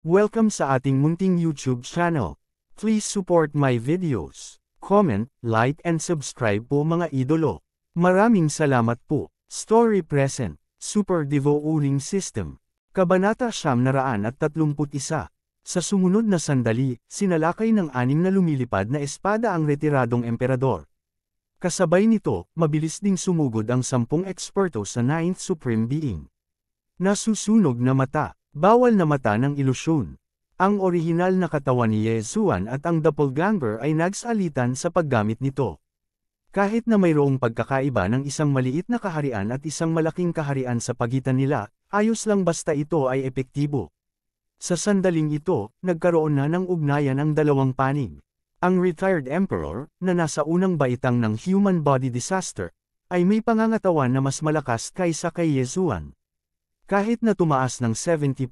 Welcome sa ating munting YouTube channel. Please support my videos. Comment, like and subscribe po mga idolo. Maraming salamat po. Story Present, Super Devo Uling System. Kabanata 931. Sa sumunod na sandali, sinalakay ng 6 na lumilipad na espada ang retiradong emperador. Kasabay nito, mabilis ding sumugod ang 10 eksperto sa 9th Supreme Being. Nasusunog na mata, bawal na mata ng ilusyon. Ang orihinal na katawan ni Yesuan at ang doppelganger ay nagsalitan sa paggamit nito. Kahit na mayroong pagkakaiba ng isang maliit na kaharian at isang malaking kaharian sa pagitan nila, ayos lang basta ito ay epektibo. Sa sandaling ito, nagkaroon na ng ugnayan ang dalawang panig. Ang retired emperor, na nasa unang baitang ng human body disaster, ay may pangangatawan na mas malakas kaysa kay Yesuan. Kahit na tumaas ng 70%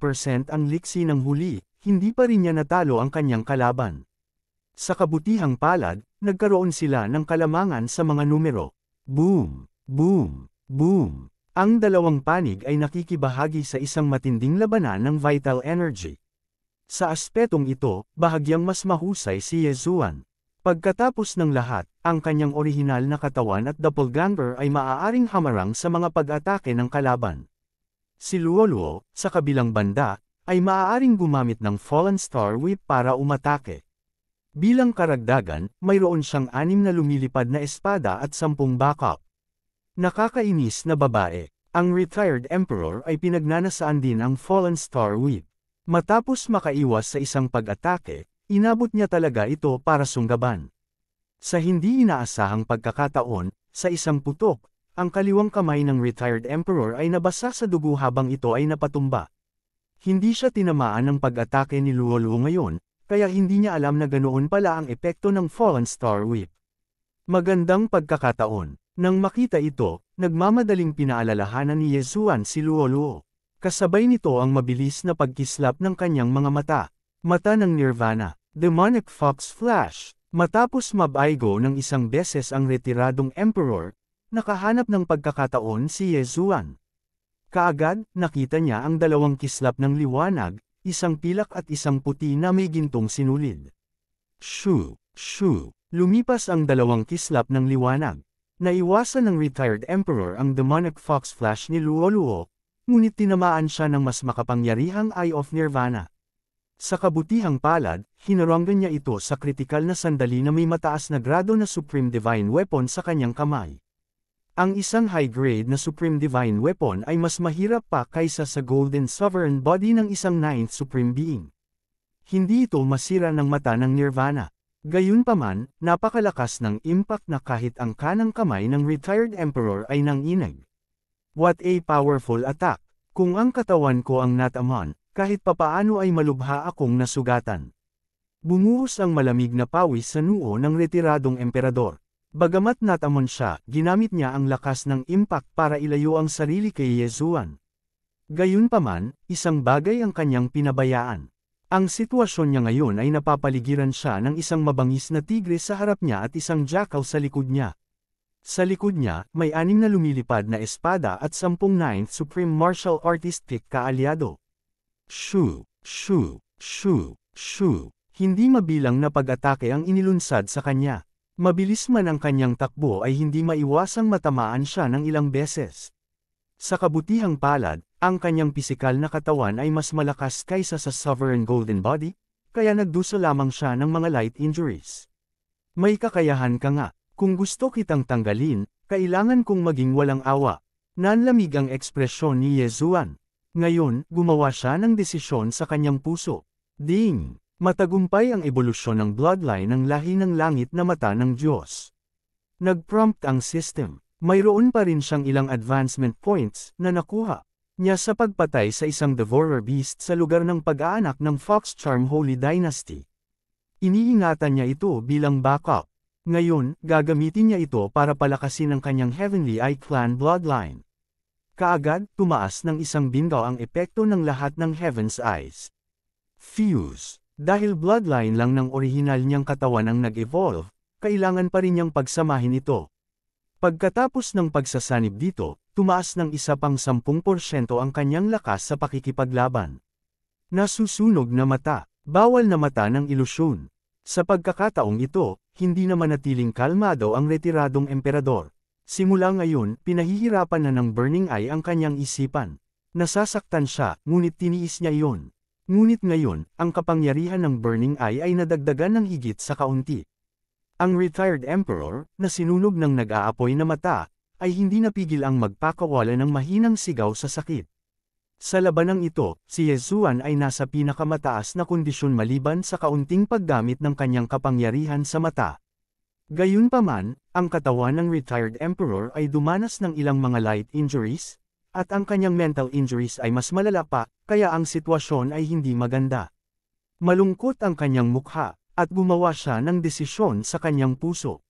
ang liksi ng huli, hindi pa rin niya natalo ang kanyang kalaban. Sa kabutihang palad, nagkaroon sila ng kalamangan sa mga numero. Boom! Boom! Boom! Ang dalawang panig ay nakikibahagi sa isang matinding labanan ng vital energy. Sa aspetong ito, bahagyang mas mahusay si Yesuan. Pagkatapos ng lahat, ang kanyang orihinal na katawan at doppelganger ay maaaring hamarang sa mga pag-atake ng kalaban. Si Luoluo, sa kabilang banda, ay maaaring gumamit ng Fallen Star Whip para umatake. Bilang karagdagan, mayroon siyang 6 na lumilipad na espada at 10 backup. Nakakainis na babae. Ang retired emperor ay pinagnanasaan din ang Fallen Star Whip. Matapos makaiwas sa isang pag-atake, inabot niya talaga ito para sunggaban. Sa hindi inaasahang pagkakataon, sa isang putok, ang kaliwang kamay ng retired emperor ay nabasa sa dugo habang ito ay napatumba. Hindi siya tinamaan ng pag-atake ni Luoluo ngayon, kaya hindi niya alam na ganoon pala ang epekto ng Fallen Star Whip. Magandang pagkakataon. Nang makita ito, nagmamadaling pinaalalahanan ni Yesuan si Luoluo. Kasabay nito ang mabilis na pagkislap ng kanyang mga mata. Mata ng Nirvana. Demonic Fox Flash. Matapos mabaigo ng isang beses ang retiradong emperor, nakahanap ng pagkakataon si Yesuan. Kaagad, nakita niya ang dalawang kislap ng liwanag, isang pilak at isang puti na may gintong sinulid. Shoo! Shoo! Lumipas ang dalawang kislap ng liwanag. Naiwasan ng retired emperor ang demonic fox flash ni Luoluo, ngunit tinamaan siya ng mas makapangyarihang Eye of Nirvana. Sa kabutihang palad, hinaranggan niya ito sa kritikal na sandali na may mataas na grado na Supreme Divine Weapon sa kanyang kamay. Ang isang high-grade na Supreme Divine Weapon ay mas mahirap pa kaysa sa Golden Sovereign Body ng isang 9th Supreme Being. Hindi ito masira ng mata ng Nirvana. Gayunpaman, napakalakas ng impact na kahit ang kanang kamay ng retired emperor ay nanginag. What a powerful attack! Kung ang katawan ko ang natamaan, kahit papaano ay malubha akong nasugatan. Bumuhos ang malamig na pawis sa noo ng retiradong emperador. Bagamat natamon siya, ginamit niya ang lakas ng impact para ilayo ang sarili kay Yesuan. Gayunpaman, isang bagay ang kanyang pinabayaan. Ang sitwasyon niya ngayon ay napapaligiran siya ng isang mabangis na tigre sa harap niya at isang jackal sa likod niya. Sa likod niya, may 6 na lumilipad na espada at 10 9th Supreme Martial Artistic kaalyado. Shoo! Shoo! Shoo! Shoo! Hindi mabilang na pag-atake ang inilunsad sa kanya. Mabilis man ang kanyang takbo ay hindi maiwasang matamaan siya ng ilang beses. Sa kabutihang palad, ang kanyang pisikal na katawan ay mas malakas kaysa sa Sovereign Golden Body, kaya nagdusa lamang siya ng mga light injuries. May kakayahan ka nga, kung gusto kitang tanggalin, kailangan kong maging walang awa. Nanlamig ang ekspresyon ni Yesuan. Ngayon, gumawa siya ng desisyon sa kanyang puso. Ding! Matagumpay ang ebolusyon ng bloodline ng lahi ng langit na mata ng Diyos. Nag-prompt ang system. Mayroon pa rin siyang ilang advancement points na nakuha niya sa pagpatay sa isang devourer beast sa lugar ng pag-aanak ng Fox Charm Holy Dynasty. Iniingatan niya ito bilang backup. Ngayon, gagamitin niya ito para palakasin ang kanyang Heavenly Eye Clan bloodline. Kaagad, tumaas ng isang bingaw ang epekto ng lahat ng Heaven's Eyes. Fuse. Dahil bloodline lang ng orihinal niyang katawan ang nag-evolve, kailangan pa rin niyang pagsamahin ito. Pagkatapos ng pagsasanib dito, tumaas ng isa pang 10% ang kanyang lakas sa pakikipaglaban. Nasusunog na mata. Bawal na mata ng ilusyon. Sa pagkakataong ito, hindi na manatiling kalmado ang retiradong emperador. Simula ngayon, pinahihirapan na ng Burning Eye ang kanyang isipan. Nasasaktan siya, ngunit tiniis niya iyon. Ngunit ngayon, ang kapangyarihan ng Burning Eye ay nadagdagan ng higit sa kaunti. Ang retired emperor, na sinunog ng nag-aapoy na mata, ay hindi napigil ang magpakawala ng mahinang sigaw sa sakit. Sa labanang ito, si Yezuan ay nasa pinakamataas na kondisyon maliban sa kaunting paggamit ng kanyang kapangyarihan sa mata. Gayunpaman, ang katawan ng retired emperor ay dumanas ng ilang mga light injuries, at ang kanyang mental injuries ay mas malala pa, kaya ang sitwasyon ay hindi maganda. Malungkot ang kanyang mukha, at gumawa siya ng desisyon sa kanyang puso.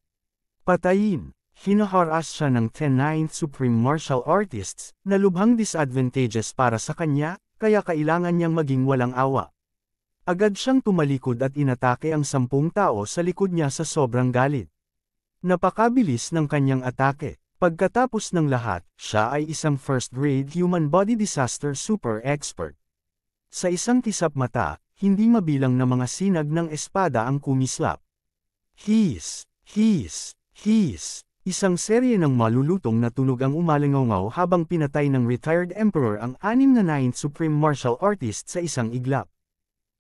Patayin. Hinaharas siya ng 10th Supreme Martial Artists, na lubhang disadvantageous para sa kanya, kaya kailangan niyang maging walang awa. Agad siyang tumalikod at inatake ang 10 tao sa likod niya sa sobrang galit. Napakabilis ng kanyang atake. Pagkatapos ng lahat, siya ay isang first-grade human body disaster super expert. Sa isang kisap mata, hindi mabilang na mga sinag ng espada ang kumislap. Hiss. Isang serye ng malulutong na tunog ang umalingaw habang pinatay ng retired emperor ang 6 na 9th Supreme Martial Artist sa isang iglap.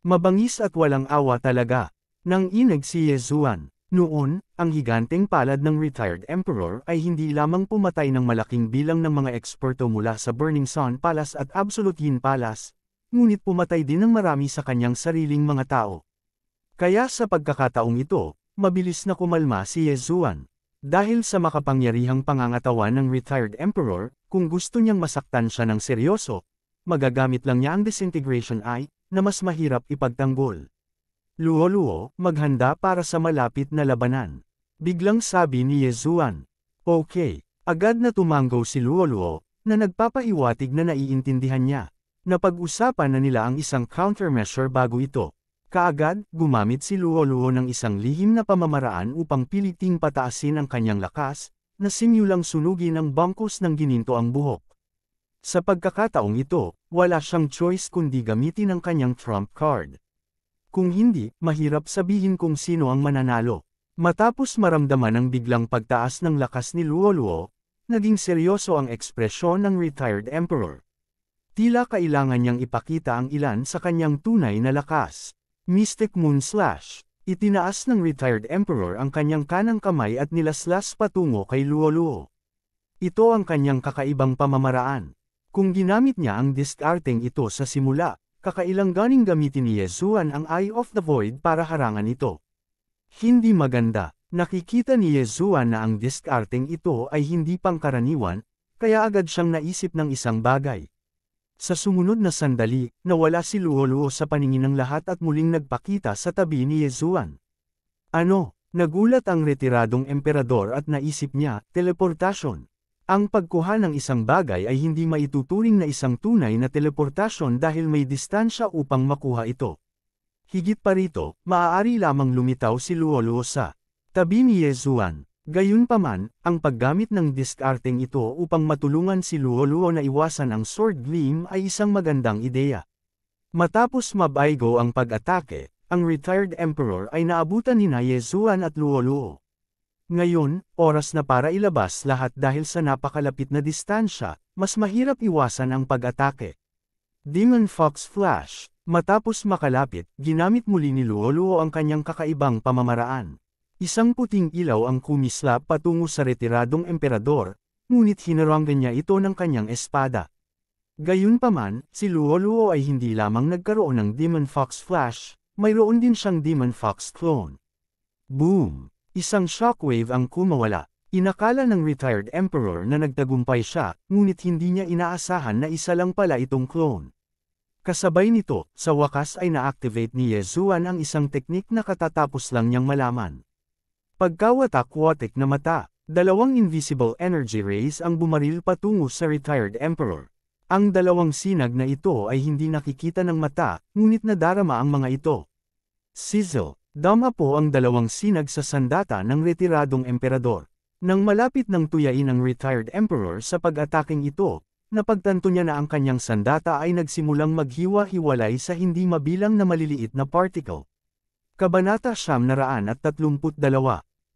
Mabangis at walang awa talaga. Nang inag si Yezuan. Noon, ang higanteng palad ng retired emperor ay hindi lamang pumatay ng malaking bilang ng mga eksperto mula sa Burning Sun Palace at Absolute Yin Palace, ngunit pumatay din ng marami sa kanyang sariling mga tao. Kaya sa pagkakataong ito, mabilis na kumalma si Yezuan. Dahil sa makapangyarihang pangangatawan ng retired emperor, kung gusto niyang masaktan siya ng seryoso, magagamit lang niya ang disintegration eye, na mas mahirap ipagtanggol. Luo, maghanda para sa malapit na labanan. Biglang sabi ni Yezuan. Okay. Agad na tumanggaw si Luo, na nagpapahiwatig na naiintindihan niya. Napag-usapan na nila ang isang countermeasure bago ito. Kaagad, gumamit si Luo ng isang lihim na pamamaraan upang piliting pataasin ang kanyang lakas, na simulang sunugin ang bangkos ng gininto ang buhok. Sa pagkakataong ito, wala siyang choice kundi gamitin ang kanyang trump card. Kung hindi, mahirap sabihin kung sino ang mananalo. Matapos maramdaman ang biglang pagtaas ng lakas ni Luo, naging seryoso ang ekspresyon ng retired emperor. Tila kailangan niyang ipakita ang ilan sa kanyang tunay na lakas. Mystic Moon Slash. Itinaas ng retired emperor ang kanyang kanang kamay at nilaslas patungo kay Luo. Ito ang kanyang kakaibang pamamaraan. Kung ginamit niya ang discarding ito sa simula, kakailanganing gamitin ni Yezuan ang Eye of the Void para harangan ito. Hindi maganda. Nakikita ni Yezuan na ang discarding ito ay hindi pangkaraniwan, kaya agad siyang naisip ng isang bagay. Sa sumunod na sandali, nawala si Luo sa paningin ng lahat at muling nagpakita sa tabi ni Yezuan. Ano? Nagulat ang retiradong emperador at naisip niya, teleportasyon. Ang pagkuha ng isang bagay ay hindi maituturing na isang tunay na teleportasyon dahil may distansya upang makuha ito. Higit pa rito, maaari lamang lumitaw si Luo sa tabi ni Yezuan. Gayunpaman, ang paggamit ng discarding ito upang matulungan si Luo na iwasan ang sword gleam ay isang magandang ideya. Matapos mabaygo ang pag-atake, ang retired emperor ay naabutan ni Yezuan at Luo. Ngayon, oras na para ilabas lahat dahil sa napakalapit na distansya, mas mahirap iwasan ang pag-atake. Demon Fox Flash. Matapos makalapit, ginamit muli ni Luo ang kanyang kakaibang pamamaraan. Isang puting ilaw ang kumislap patungo sa retiradong emperador, ngunit hinarangan niya ito ng kanyang espada. Gayunpaman, si Luo ay hindi lamang nagkaroon ng Demon Fox Flash, mayroon din siyang Demon Fox Clone. Boom! Isang shockwave ang kumawala. Inakala ng retired emperor na nagtagumpay siya, ngunit hindi niya inaasahan na isa lang pala itong clone. Kasabay nito, sa wakas ay na-activate ni Yezuan ang isang teknik na katatapos lang niyang malaman. Pagkawatak-watik na mata, dalawang invisible energy rays ang bumaril patungo sa retired emperor. Ang dalawang sinag na ito ay hindi nakikita ng mata, ngunit nadarama ang mga ito. Sizzle, dama po ang dalawang sinag sa sandata ng retiradong emperador. Nang malapit ng tuyain ang retired emperor sa pag-ataking ito, napagtanto niya na ang kanyang sandata ay nagsimulang maghiwa-hiwalay sa hindi mabilang na maliliit na particle. Kabanata 932.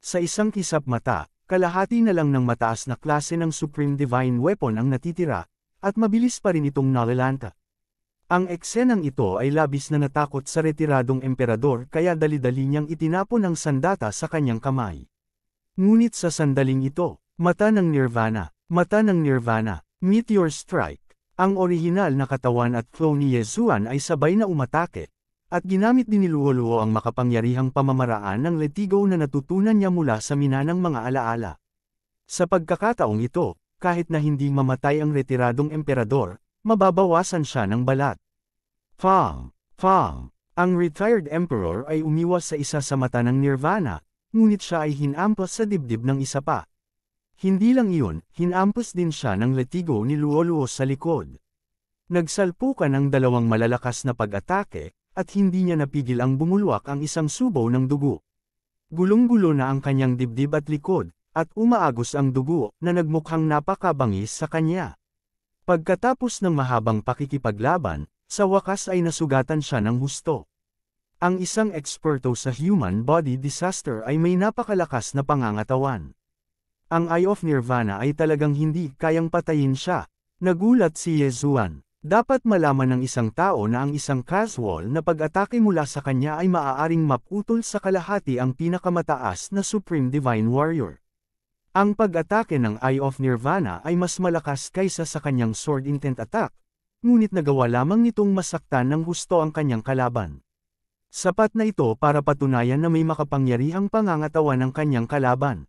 Sa isang kisap mata, kalahati na lang ng mataas na klase ng Supreme Divine Weapon ang natitira, at mabilis pa rin itong nalalanta. Ang eksenang ito ay labis na natakot sa retiradong emperador kaya dali-dali niyang itinapon ang sandata sa kanyang kamay. Ngunit sa sandaling ito, mata ng Nirvana, Meteor Strike, ang orihinal na katawan at flow ni Yezuan ay sabay na umatake, at ginamit din ni Luo-Luo ang makapangyarihang pamamaraan ng letigo na natutunan niya mula sa minanang mga alaala. Sa pagkakataong ito, kahit na hindi mamatay ang retiradong emperador, mababawasan siya ng balat. Fang! Ang retired emperor ay umiwas sa isa sa mata ng Nirvana, ngunit siya ay hinampas sa dibdib ng isa pa. Hindi lang iyon, hinampas din siya ng letigo ni Luo-Luo sa likod. Nagsalpukan ang dalawang malalakas na pag-atake, at hindi niya napigil ang bumulwak ang isang subaw ng dugo. Gulong-gulo na ang kanyang dibdib at likod, at umaagos ang dugo na nagmukhang napakabangis sa kanya. Pagkatapos ng mahabang pakikipaglaban, sa wakas ay nasugatan siya ng husto. Ang isang eksperto sa human body disaster ay may napakalakas na pangangatawan. Ang Eye of Nirvana ay talagang hindi kayang patayin siya. Nagulat si Yezuan. Dapat malaman ng isang tao na ang isang casual na pag-atake mula sa kanya ay maaaring maputol sa kalahati ang pinakamataas na Supreme Divine Warrior. Ang pag-atake ng Eye of Nirvana ay mas malakas kaysa sa kanyang Sword Intent Attack, ngunit nagawa lamang nitong masaktan ng husto ang kanyang kalaban. Sapat na ito para patunayan na may makapangyarihang pangangatawan ng kanyang kalaban.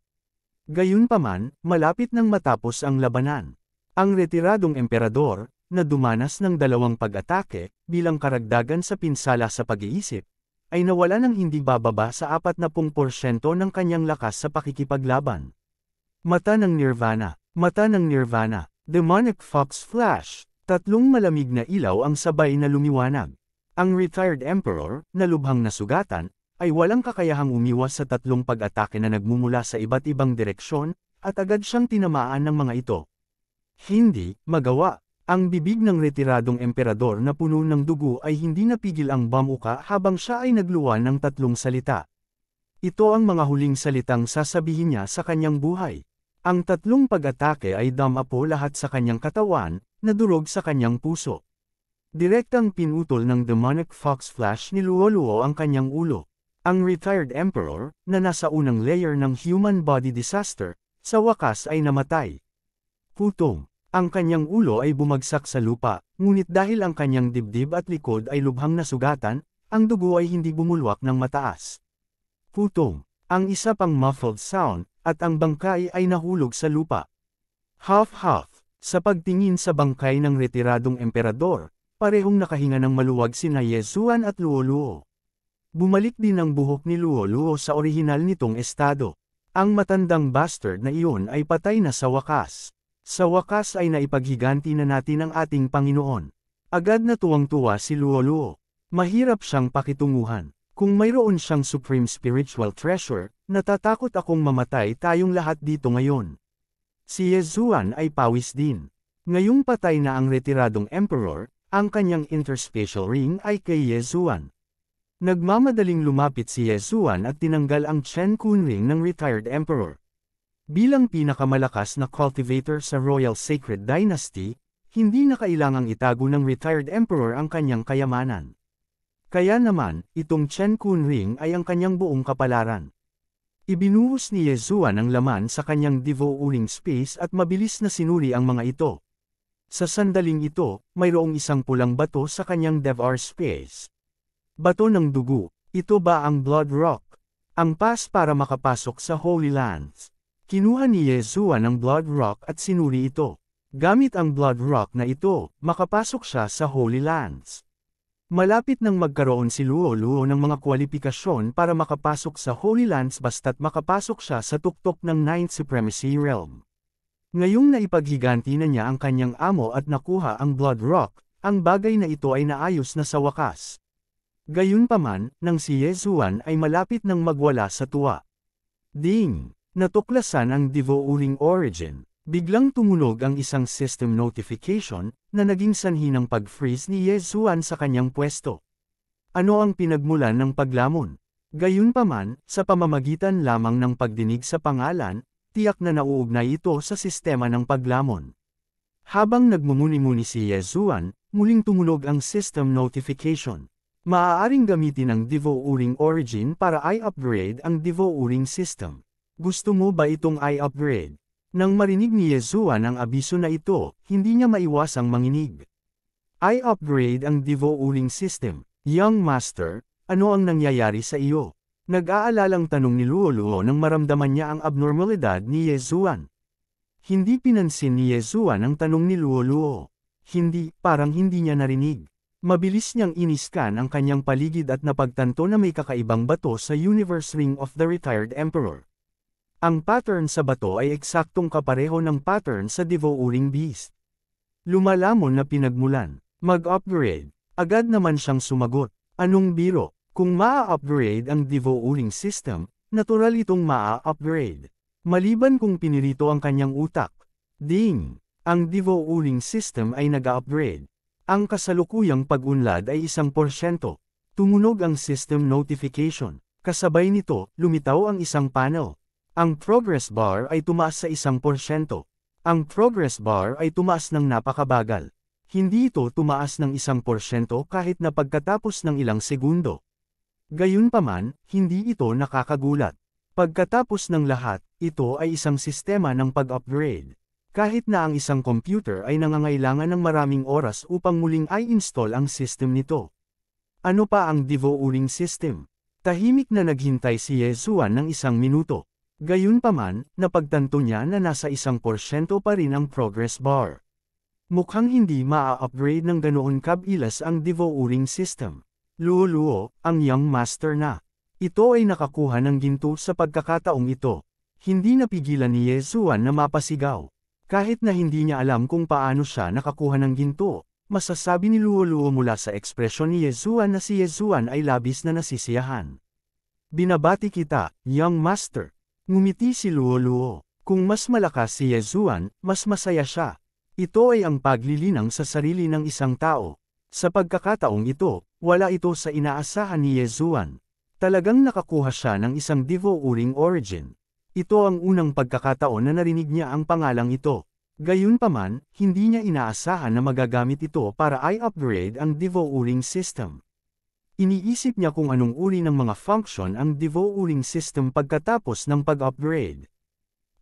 Gayunpaman, malapit nang matapos ang labanan. Ang retiradong emperador, na dumanas ng dalawang pag-atake, bilang karagdagan sa pinsala sa pag-iisip, ay nawala ng hindi bababa sa 40% ng kanyang lakas sa pakikipaglaban. Mata ng Nirvana, Demonic Fox Flash, tatlong malamig na ilaw ang sabay na lumiwanag. Ang retired emperor, na lubhang nasugatan, ay walang kakayahang umiwas sa tatlong pag-atake na nagmumula sa iba't ibang direksyon, at agad siyang tinamaan ng mga ito. Hindi magawa. Ang bibig ng retiradong emperador na puno ng dugo ay hindi napigil ang bamuka habang siya ay nagluwan ng tatlong salita. Ito ang mga huling salitang sasabihin niya sa kanyang buhay. Ang tatlong pag-atake ay damapo lahat sa kanyang katawan, na durog sa kanyang puso. Direktang pinutol ng Demonic Fox Flash ni Luo-Luo ang kanyang ulo. Ang retired emperor, na nasa unang layer ng human body disaster, sa wakas ay namatay. Putong. Ang kanyang ulo ay bumagsak sa lupa, ngunit dahil ang kanyang dibdib at likod ay lubhang nasugatan, ang dugo ay hindi bumulwak ng mataas. Putong. Ang isa pang muffled sound, at ang bangkay ay nahulog sa lupa. Huff. Sa pagtingin sa bangkay ng retiradong emperador, parehong nakahinga ng maluwag sina Yezuan at Luo-Luo. Bumalik din ang buhok ni Luo-Luo sa orihinal nitong estado. Ang matandang bastard na iyon ay patay na sa wakas. Sa wakas ay naipaghiganti na natin ang ating Panginoon. Agad na tuwang-tuwa si Luo-Luo. Mahirap siyang pakitunguhan. Kung mayroon siyang supreme spiritual treasure, natatakot akong mamatay tayong lahat dito ngayon. Si Yezuan ay pawis din. Ngayong patay na ang retiradong emperor, ang kanyang interspatial ring ay kay Yezuan. Nagmamadaling lumapit si Yezuan at tinanggal ang Chen Kun ring ng retired emperor. Bilang pinakamalakas na cultivator sa Royal Sacred Dynasty, hindi na kailangang itago ng retired emperor ang kanyang kayamanan. Kaya naman, itong Chen Kun ring ay ang kanyang buong kapalaran. Ibinuhos ni Yezuan ang laman sa kanyang devouring space at mabilis na sinuri ang mga ito. Sa sandaling ito, mayroong isang pulang bato sa kanyang devour space. Bato ng dugo, ito ba ang Blood Rock? Ang pass para makapasok sa Holy Lands. Kinuha ni Yezuan ang Blood Rock at sinuri ito. Gamit ang Blood Rock na ito, makapasok siya sa Holy Lands. Malapit nang magkaroon si Luo-Luo ng mga kwalipikasyon para makapasok sa Holy Lands basta't makapasok siya sa tuktok ng Ninth Supremacy Realm. Ngayong naipaghiganti na niya ang kanyang amo at nakuha ang Blood Rock, ang bagay na ito ay naayos na sa wakas. Gayunpaman, nang si Yezuan ay malapit nang magwala sa tuwa. Ding! Natuklasan ang devouring origin. Biglang tumunog ang isang system notification na naging sanhi ng pag-freeze ni Ye Zuan sa kanyang pwesto. Ano ang pinagmulan ng paglamon? Gayunpaman, sa pamamagitan lamang ng pagdinig sa pangalan, tiyak na nauugnay ito sa sistema ng paglamon. Habang nagmumuni-muni si Ye Zuan, muling tumunog ang system notification. Maaaring gamitin ang Devo-Uring Origin para i-upgrade ang Devo-Uring system. Gusto mo ba itong i-upgrade? Nang marinig ni Ye Zuan ang abiso na ito, hindi niya maiwasang manginig. I-upgrade ang Devo-Uring system. Young Master, ano ang nangyayari sa iyo? Nag-aalalang tanong ni Luo Luo nang maramdaman niya ang abnormalidad ni Ye Zuan. Hindi pinansin ni Ye Zuan ang tanong ni Luo Luo. Hindi, parang hindi niya narinig. Mabilis niyang iniskan ang kanyang paligid at napagtanto na may kakaibang bato sa Universe Ring of the Retired Emperor. Ang pattern sa bato ay eksaktong kapareho ng pattern sa Devo-Uring Beast. Lumalamon na pinagmulan. Mag-upgrade. Agad naman siyang sumagot. Anong biro? Kung maa-upgrade ang Devo-Uring system, natural itong maa-upgrade. Maliban kung pinirito ang kanyang utak. Ding! Ang Devo-Uring system ay nag-upgrade. Ang kasalukuyang pag-unlad ay 1%. Tumunog ang system notification. Kasabay nito, lumitaw ang isang panel. Ang progress bar ay tumaas sa 1%. Ang progress bar ay tumaas ng napakabagal. Hindi ito tumaas ng 1% kahit na pagkatapos ng ilang segundo. Gayunpaman, hindi ito nakakagulat. Pagkatapos ng lahat, ito ay isang sistema ng pag-upgrade. Kahit na ang isang computer ay nangangailangan ng maraming oras upang muling i-install ang system nito. Ano pa ang Devo-Uring system? Tahimik na naghintay si Ye Zuan ng 1 minuto. Gayunpaman, napagtanto niya na nasa 1% pa rin ang progress bar. Mukhang hindi maa-upgrade ng ganoon kabilis ang Devo-Uring system. Luo Luo, ang Young Master na. Ito ay nakakuha ng ginto sa pagkakataong ito. Hindi napigilan ni Ye Zuan na mapasigaw. Kahit na hindi niya alam kung paano siya nakakuha ng ginto, masasabi ni Luo Luo mula sa ekspresyon ni Ye Zuan na si Ye Zuan ay labis na nasisiyahan. Binabati kita, Young Master. Ngumiti si Luo Luo. Kung mas malakas si Ye Zuan, mas masaya siya. Ito ay ang paglilinang sa sarili ng isang tao. Sa pagkakataong ito, wala ito sa inaasahan ni Ye Zuan. Talagang nakakuha siya ng isang Devo-Uring Origin. Ito ang unang pagkakataon na narinig niya ang pangalang ito. Gayunpaman, hindi niya inaasahan na magagamit ito para i-upgrade ang Devo-Uring system. Iniisip niya kung anong uri ng mga function ang Devo-Uring system pagkatapos ng pag-upgrade.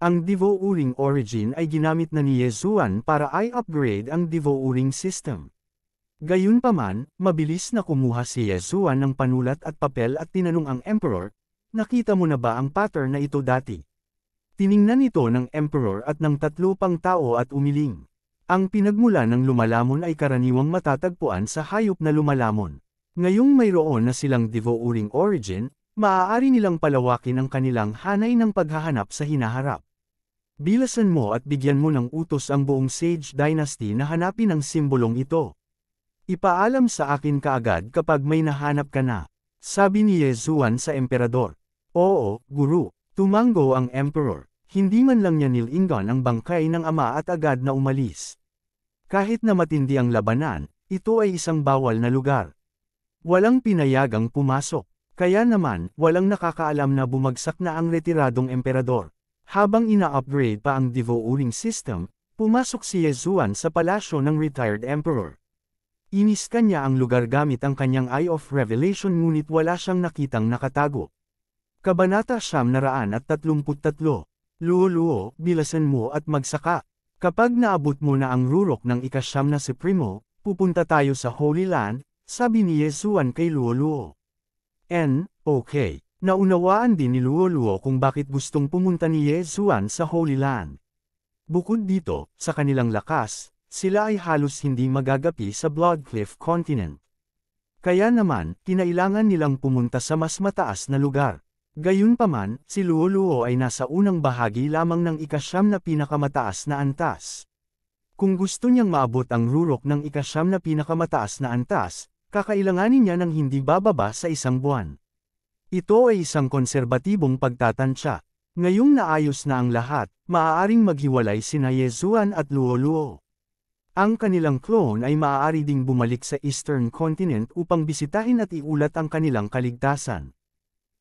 Ang Devo-Uring Origin ay ginamit na ni Ye Zuan para i-upgrade ang Devo-Uring system. Gayunpaman, mabilis na kumuha si Ye Zuan ng panulat at papel at tinanong ang Emperor, nakita mo na ba ang pattern na ito dati? Tiningnan ito ng Emperor at ng 3 pang tao at umiling. Ang pinagmula ng lumalamon ay karaniwang matatagpuan sa hayop na lumalamon. Ngayong mayroon na silang Devo-Uring Origin, maaari nilang palawakin ang kanilang hanay ng paghahanap sa hinaharap. Bilasan mo at bigyan mo ng utos ang buong Sage Dynasty na hanapin ang simbolong ito. Ipaalam sa akin kaagad kapag may nahanap ka na, sabi ni Ye Zuan sa Emperador. Oo, Guru, tumango ang Emperor. Hindi man lang niya nilingan ang bangkay ng ama at agad na umalis. Kahit na matindi ang labanan, ito ay isang bawal na lugar. Walang pinayagang pumasok. Kaya naman, walang nakakaalam na bumagsak na ang retiradong emperador. Habang ina-upgrade pa ang Devo-Uring system, pumasok si Ye Zuan sa palasyo ng retired emperor. Iniskan niya ang lugar gamit ang kanyang Eye of Revelation ngunit wala siyang nakitang nakatago. Kabanata 933. Luo Luo, bilasan mo at magsaka. Kapag naabot mo na ang rurok ng ika-9 na Supremo, pupunta tayo sa Holy Land, sabi ni Ye Zuan kay Luo Luo. Okay. Naunawaan din ni Luo Luo kung bakit gustong pumunta ni Ye Zuan sa Holy Land. Bukod dito, sa kanilang lakas, sila ay halos hindi magagapi sa Bloodcliff Continent. Kaya naman, kinailangan nilang pumunta sa mas mataas na lugar. Gayunpaman, si Luo Luo ay nasa unang bahagi lamang ng ika-9 na pinakamataas na antas. Kung gusto niyang maabot ang rurok ng ika-9 na pinakamataas na antas, kakailanganin niya ng hindi bababa sa 1 buwan. Ito ay isang konserbatibong pagtatansya. Ngayong naayos na ang lahat, maaaring maghiwalay sina Yezuan at Luo Luo. Ang kanilang clone ay maaari ding bumalik sa Eastern Continent upang bisitahin at iulat ang kanilang kaligtasan.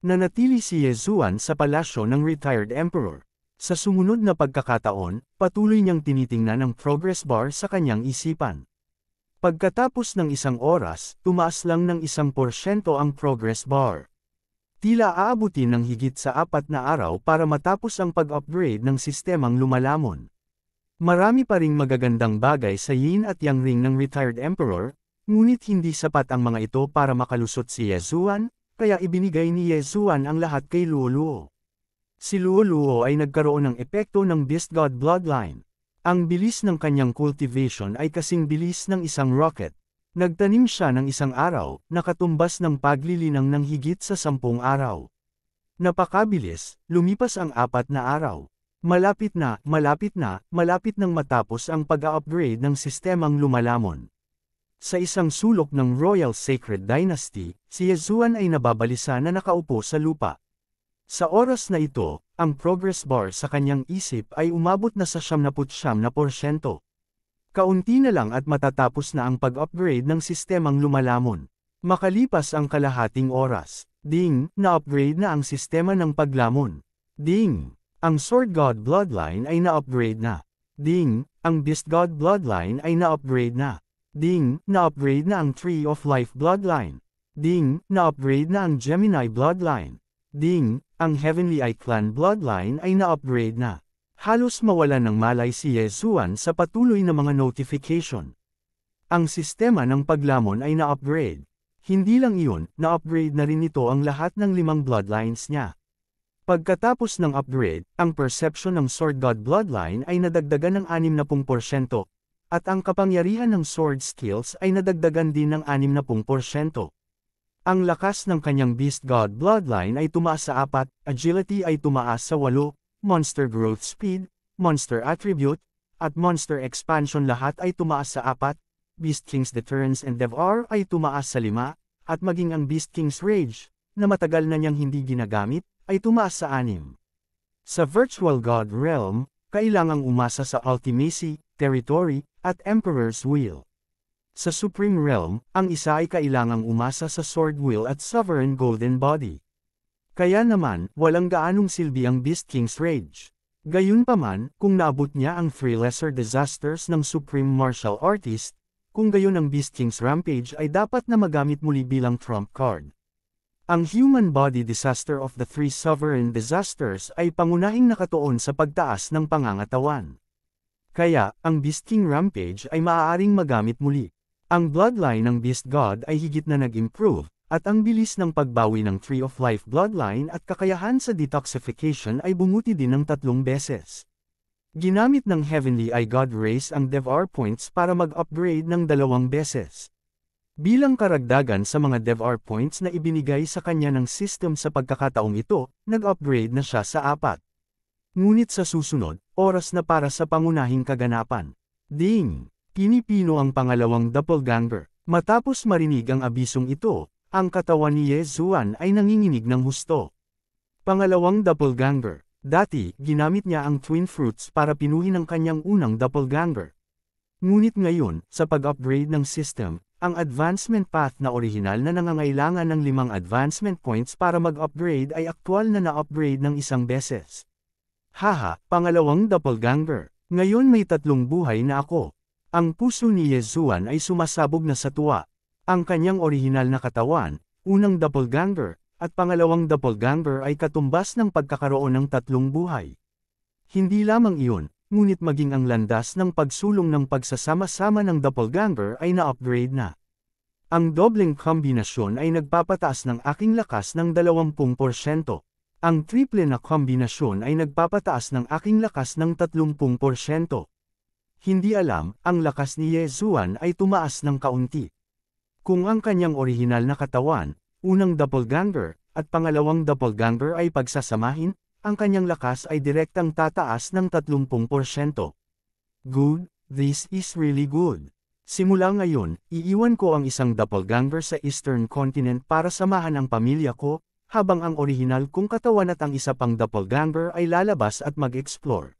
Nanatili si Yezuan sa palasyo ng retired emperor. Sa sumunod na pagkakataon, patuloy niyang tinitingnan ang progress bar sa kanyang isipan. Pagkatapos ng isang oras, tumaas lang ng 1% ang progress bar. Tila aabutin ng higit sa 4 na araw para matapos ang pag-upgrade ng sistemang lumalamon. Marami pa ring magagandang bagay sa yin at yang ring ng retired emperor, ngunit hindi sapat ang mga ito para makalusot si Yezuan, kaya ibinigay ni Yezuan ang lahat kay Luo Luo. Si Luo Luo ay nagkaroon ng epekto ng Beast God Bloodline. Ang bilis ng kanyang cultivation ay kasing bilis ng isang rocket. Nagtanim siya ng isang araw, nakatumbas ng paglilinang ng higit sa 10 araw. Napakabilis, lumipas ang 4 na araw. Malapit nang matapos ang pag-upgrade ng sistemang lumalamon. Sa isang sulok ng Royal Sacred Dynasty, si Yezuan ay nababalisa na nakaupo sa lupa. Sa oras na ito, ang progress bar sa kanyang isip ay umabot na sa 99%. Kaunti na lang at matatapos na ang pag-upgrade ng sistemang lumalamon. Makalipas ang kalahating oras, ding, na-upgrade na ang sistema ng paglamon. Ding, ang Sword God Bloodline ay na-upgrade na. Ding, ang Beast God Bloodline ay na-upgrade na. Ding, na-upgrade na ang Tree of Life Bloodline. Ding, na-upgrade na ang Gemini Bloodline. Ding, ang Heavenly Eye Clan Bloodline ay na-upgrade na. Halos mawalan ng malay si Yezuan sa patuloy na mga notification. Ang sistema ng paglamon ay na-upgrade. Hindi lang iyon, na-upgrade na rin ito ang lahat ng 5 bloodlines niya. Pagkatapos ng upgrade, ang perception ng Sword God Bloodline ay nadagdagan ng 60%, at ang kapangyarihan ng sword skills ay nadagdagan din ng 60%. Ang lakas ng kanyang Beast God Bloodline ay tumaas sa 4, agility ay tumaas sa 8, monster growth speed, monster attribute, at monster expansion lahat ay tumaas sa 4, Beast King's Deterrence and Devour ay tumaas sa 5, at maging ang Beast King's Rage, na matagal na niyang hindi ginagamit, ay tumaas sa 6. Sa Virtual God Realm, kailangang umasa sa Ultimacy, Territory, at Emperor's Will. Sa Supreme Realm, ang isa ay kailangang umasa sa Sword Will at Sovereign Golden Body. Kaya naman, walang gaanong silbi ang Beast King's Rage. Gayunpaman, kung naabot niya ang 3 lesser disasters ng Supreme Martial Artist, kung gayon ang Beast King's Rampage ay dapat na magamit muli bilang trump card. Ang Human Body Disaster of the 3 Sovereign Disasters ay pangunahing nakatuon sa pagtaas ng pangangatawan. Kaya, ang Beast King Rampage ay maaaring magamit muli. Ang bloodline ng Beast God ay higit na nag-improve, at ang bilis ng pagbawi ng Tree of Life Bloodline at kakayahan sa detoxification ay bumuti din ng 3 beses. Ginamit ng Heavenly Eye God Race ang Devour Points para mag-upgrade ng 2 beses. Bilang karagdagan sa mga Devour Points na ibinigay sa kanya ng system sa pagkakataong ito, nag-upgrade na siya sa 4. Ngunit sa susunod, oras na para sa pangunahing kaganapan. Ding! Pinipino ang pangalawang doppelganger. Matapos marinig ang abisong ito, ang katawan ni Yezuan ay nanginginig ng husto. Pangalawang doppelganger. Dati, ginamit niya ang Twin Fruits para pinuhin ang kanyang unang doppelganger. Ngunit ngayon, sa pag-upgrade ng system, ang advancement path na orihinal na nangangailangan ng 5 advancement points para mag-upgrade ay aktwal na na-upgrade ng 1 beses. Haha, pangalawang doppelganger. Ngayon may 3 buhay na ako. Ang puso ni Yezuan ay sumasabog na sa tuwa. Ang kanyang orihinal na katawan, unang doppelganger, at pangalawang doppelganger ay katumbas ng pagkakaroon ng 3 buhay. Hindi lamang iyon, ngunit maging ang landas ng pagsulong ng pagsasama-sama ng doppelganger ay na-upgrade na. Ang dobleng kombinasyon ay nagpapataas ng aking lakas ng 20%. Ang triple na kombinasyon ay nagpapataas ng aking lakas ng 30%. Hindi alam, ang lakas ni Yezuan ay tumaas ng kaunti. Kung ang kanyang orihinal na katawan, unang doppelganger, at pangalawang doppelganger ay pagsasamahin, ang kanyang lakas ay direktang tataas ng 30%. Good, this is really good. Simula ngayon, iiwan ko ang isang doppelganger sa Eastern Continent para samahan ang pamilya ko, habang ang orihinal kong katawan at ang isa pang doppelganger ay lalabas at mag-explore.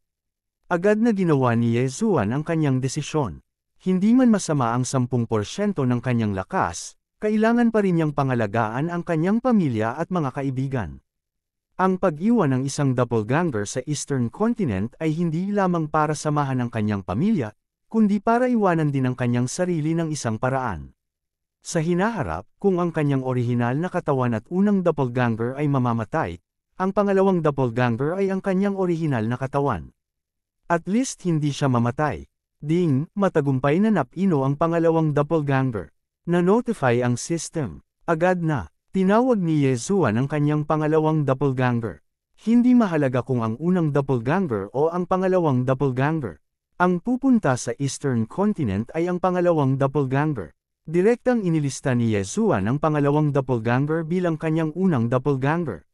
Agad na ginawa ni Yezuan ang kanyang desisyon. Hindi man masama ang 10% ng kanyang lakas, kailangan pa rin niyang pangalagaan ang kanyang pamilya at mga kaibigan. Ang pag-iwan ng isang doppelganger sa Eastern Continent ay hindi lamang para samahan ang kanyang pamilya, kundi para iwanan din ang kanyang sarili ng isang paraan. Sa hinaharap, kung ang kanyang orihinal na katawan at unang doppelganger ay mamamatay, ang pangalawang doppelganger ay ang kanyang orihinal na katawan. At least hindi siya mamatay. Ding, matagumpay na napino ang pangalawang doppelganger. Na-notify ang system. Agad na. Tinawag ni Yezuan ang kanyang pangalawang doppelganger. Hindi mahalaga kung ang unang doppelganger o ang pangalawang doppelganger. Ang pupunta sa Eastern Continent ay ang pangalawang doppelganger. Direktang inilista ni Yezuan ang pangalawang doppelganger bilang kanyang unang doppelganger.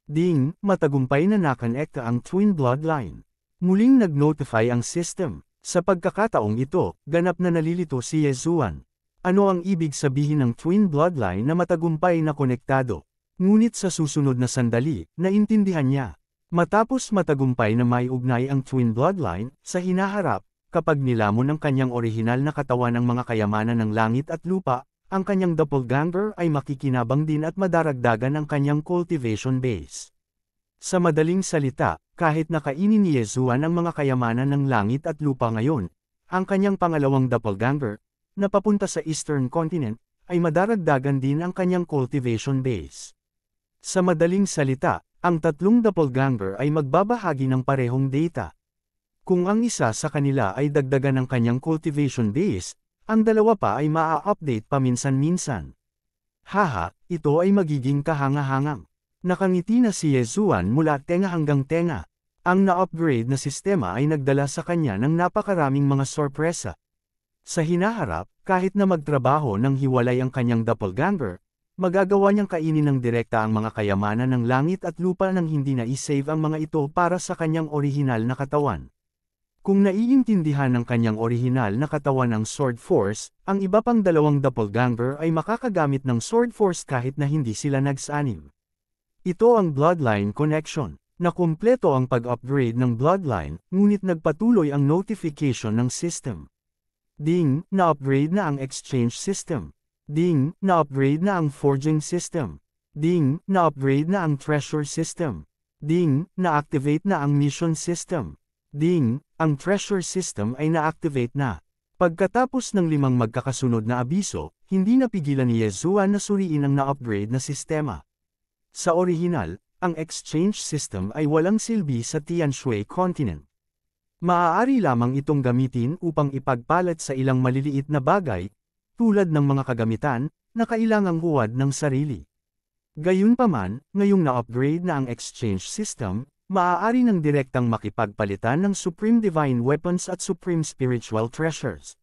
Ding, matagumpay na nakonekta ang twin bloodline. Muling nag-notify ang system. Sa pagkakataong ito, ganap na nalilito si Yezuan. Ano ang ibig sabihin ng twin bloodline na matagumpay na konektado? Ngunit sa susunod na sandali, naintindihan niya. Matapos matagumpay na may ugnay ang twin bloodline, sa hinaharap, kapag nilamon ng kanyang orihinal na katawan ng mga kayamanan ng langit at lupa, ang kanyang doppelganger ay makikinabang din at madaragdagan ang kanyang cultivation base. Sa madaling salita, kahit nakainin ni Yezuan ang mga kayamanan ng langit at lupa ngayon, ang kanyang pangalawang doppelganger, na papunta sa Eastern Continent, ay madaragdagan din ang kanyang cultivation base. Sa madaling salita, ang tatlong doppelganger ay magbabahagi ng parehong data. Kung ang isa sa kanila ay dagdagan ng kanyang cultivation base, ang dalawa pa ay maa-update paminsan-minsan. Haha, ito ay magiging kahanga-hangang. Nakangiti na si Yezuan mula tenga hanggang tenga. Ang na-upgrade na sistema ay nagdala sa kanya ng napakaraming mga sorpresa. Sa hinaharap, kahit na magtrabaho ng hiwalay ang kanyang doppelganger, magagawa niyang kainin ng direkta ang mga kayamanan ng langit at lupa nang hindi na i-save ang mga ito para sa kanyang orihinal na katawan. Kung naiintindihan ng kanyang orihinal na katawan ang Sword Force, ang iba pang dalawang doppelganger ay makakagamit ng Sword Force kahit na hindi sila nagsanim. Ito ang Bloodline Connection. Nakumpleto ang pag-upgrade ng Bloodline, ngunit nagpatuloy ang notification ng system. Ding, na-upgrade na ang exchange system. Ding, na-upgrade na ang forging system. Ding, na-upgrade na ang treasure system. Ding, na-activate na ang mission system. Ding, ang treasure system ay na-activate na. Pagkatapos ng 5 magkakasunod na abiso, hindi napigilan ni Yezuan na suriin ang na-upgrade na sistema. Sa orihinal, ang exchange system ay walang silbi sa Tianshui Continent. Maaari lamang itong gamitin upang ipagpalit sa ilang maliliit na bagay, tulad ng mga kagamitan, na kailangang huwad ng sarili. Gayunpaman, ngayong na-upgrade na ang exchange system, maaari ng direktang makipagpalitan ng Supreme Divine Weapons at Supreme Spiritual Treasures.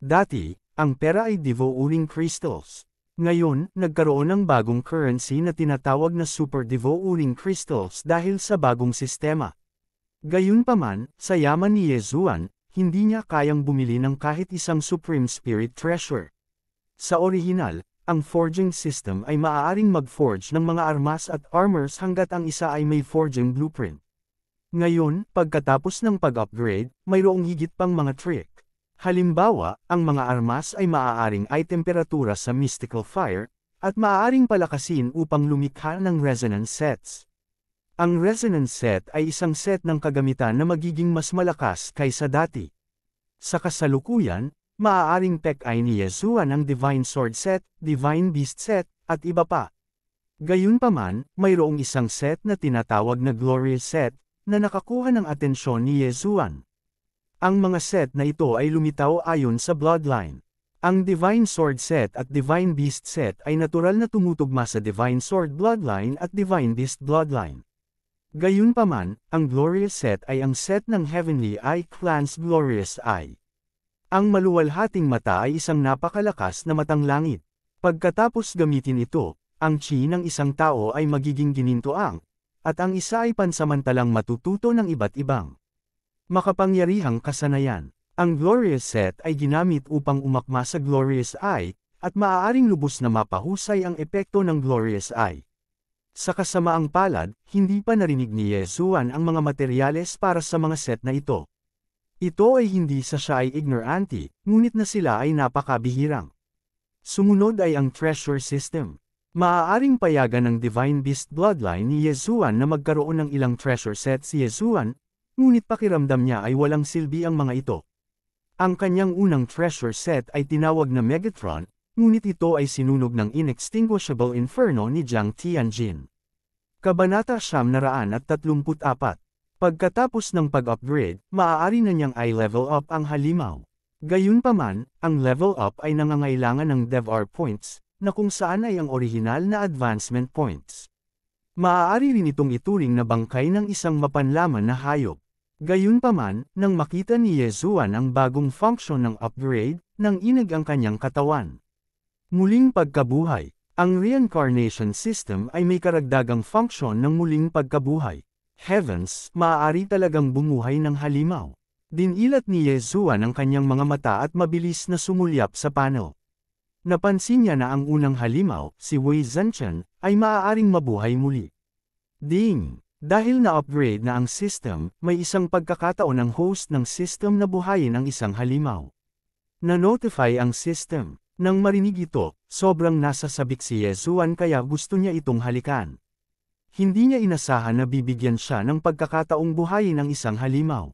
Dati, ang pera ay Devo-Uring Crystals. Ngayon, nagkaroon ng bagong currency na tinatawag na Super Devo-Uring Crystals dahil sa bagong sistema. Gayunpaman, sa yaman ni Yezuan, hindi niya kayang bumili ng kahit isang Supreme Spirit Treasure. Sa orihinal, ang forging system ay maaaring mag-forge ng mga armas at armors hanggat ang isa ay may forging blueprint. Ngayon, pagkatapos ng pag-upgrade, mayroong higit pang mga trick. Halimbawa, ang mga armas ay maaaring ay temperatura sa mystical fire, at maaaring palakasin upang lumikha ng resonance sets. Ang resonance set ay isang set ng kagamitan na magiging mas malakas kaysa dati. Sa kasalukuyan, maaaring pek-ay ni Yezuan ang Divine Sword Set, Divine Beast Set, at iba pa. Gayunpaman, mayroong isang set na tinatawag na Glorious Set, na nakakuha ng atensyon ni Yezuan. Ang mga set na ito ay lumitaw ayon sa Bloodline. Ang Divine Sword Set at Divine Beast Set ay natural na tumutugma sa Divine Sword Bloodline at Divine Beast Bloodline. Gayunpaman, ang Glorious Set ay ang set ng Heavenly Eye Clan's Glorious Eye. Ang maluwalhating mata ay isang napakalakas na matang langit. Pagkatapos gamitin ito, ang chi ng isang tao ay magiging ginintoang, at ang isa ay pansamantalang matututo ng iba't ibang makapangyarihang kasanayan. Ang Glorious Set ay ginamit upang umakma sa Glorious Eye, at maaaring lubos na mapahusay ang epekto ng Glorious Eye. Sa kasamaang palad, hindi pa narinig ni Yesuan ang mga materyales para sa mga set na ito. Ito ay hindi sa siya ay ignorante, ngunit na sila ay napakabihirang. Sumunod ay ang treasure system. Maaaring payagan ng Divine Beast Bloodline ni Yesuan na magkaroon ng ilang treasure set si Yesuan, ngunit pakiramdam niya ay walang silbi ang mga ito. Ang kanyang unang treasure set ay tinawag na Megatron, ngunit ito ay sinunog ng Inextinguishable Inferno ni Jiang Tianjin. Kabanata 934. Pagkatapos ng pag-upgrade, maaari na niyang i-level up ang halimaw. Gayunpaman, ang level up ay nangangailangan ng DevR points, na kung saan ay ang orihinal na advancement points. Maaari rin itong ituring na bangkay ng isang mapanlaman na hayop. Gayunpaman, nang makita ni Yesuan ang bagong function ng upgrade, nang inig ang kanyang katawan. Muling pagkabuhay. Ang reincarnation system ay may karagdagang function ng muling pagkabuhay. Heavens, maaari talagang bumuhay ng halimaw. Dinilat ni Yesuan ang kanyang mga mata at mabilis na sumulyap sa panel. Napansin niya na ang unang halimaw, si Wei Zhenchen, ay maaaring mabuhay muli. Ding! Dahil na-upgrade na ang system, may isang pagkakataon ang host ng system na buhayin ang isang halimaw. Na-notify ang system. Nang marinig ito, sobrang nasasabik si Yesuan kaya gusto niya itong halikan. Hindi niya inasahan na bibigyan siya ng pagkakataong buhayin ang isang halimaw.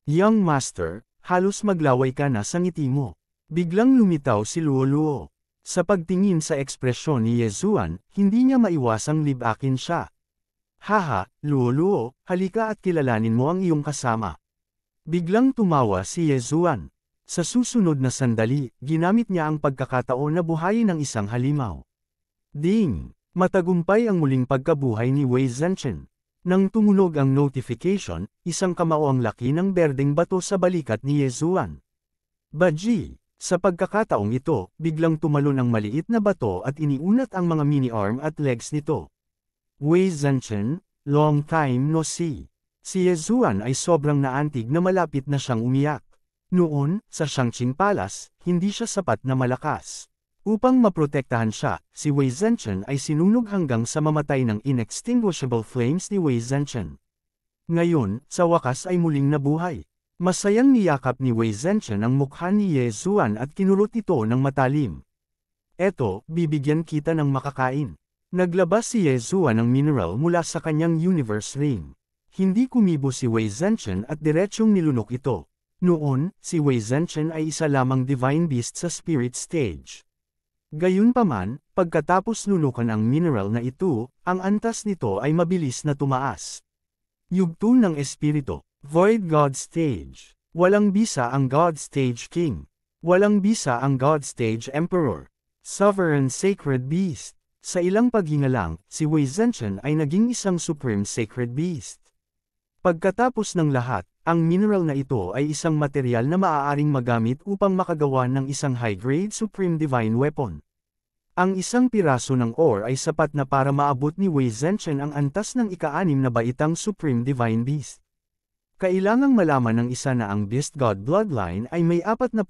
Young Master, halos maglaway ka na sa ngiti mo. Biglang lumitaw si Luoluo. Sa pagtingin sa ekspresyon ni Yesuan, hindi niya maiwasang libakin siya. Haha, Luoluo, halika at kilalanin mo ang iyong kasama. Biglang tumawa si Yesuan. Sa susunod na sandali, ginamit niya ang pagkakataon na buhayin ang isang halimaw. Ding! Matagumpay ang muling pagkabuhay ni Wei Zhenchen. Nang tumunog ang notification, isang kamao ang laki ng berdeng bato sa balikat ni Yesuan. Baji! Sa pagkakataong ito, biglang tumalon ang maliit na bato at iniunat ang mga mini-arm at legs nito. Wei Zhenchen, long time no see. Si Yesuan ay sobrang naantig na malapit na siyang umiyak. Noon, sa Shangqing Palace, hindi siya sapat na malakas. Upang maprotektahan siya, si Wei Zhenchen ay sinunog hanggang sa mamatay ng inextinguishable flames ni Wei Zhenchen. Ngayon, sa wakas ay muling nabuhay. Masayang niyakap ni Wei Zhenchen ang mukha ni Yesuan at kinulot ito ng matalim. Eto, bibigyan kita ng makakain. Naglabas si Yesuan ng mineral mula sa kanyang universe ring. Hindi kumibo si Wei Zhenchen at diretsyong nilunok ito. Noon, si Wei Zhenchen ay isa lamang divine beast sa spirit stage. Gayunpaman, pagkatapos lunukan ang mineral na ito, ang antas nito ay mabilis na tumaas. Yugto ng espiritu, Void God Stage. Walang bisa ang God Stage King. Walang bisa ang God Stage Emperor. Sovereign Sacred Beast. Sa ilang paghinga lang, si Wei Zhenchen ay naging isang Supreme Sacred Beast. Pagkatapos ng lahat, ang mineral na ito ay isang material na maaaring magamit upang makagawa ng isang high-grade Supreme Divine Weapon. Ang isang piraso ng ore ay sapat na para maabot ni Wei Zhenchen ang antas ng ika-6 na baitang Supreme Divine Beast. Kailangang malaman ng isa na ang Beast God Bloodline ay may 40%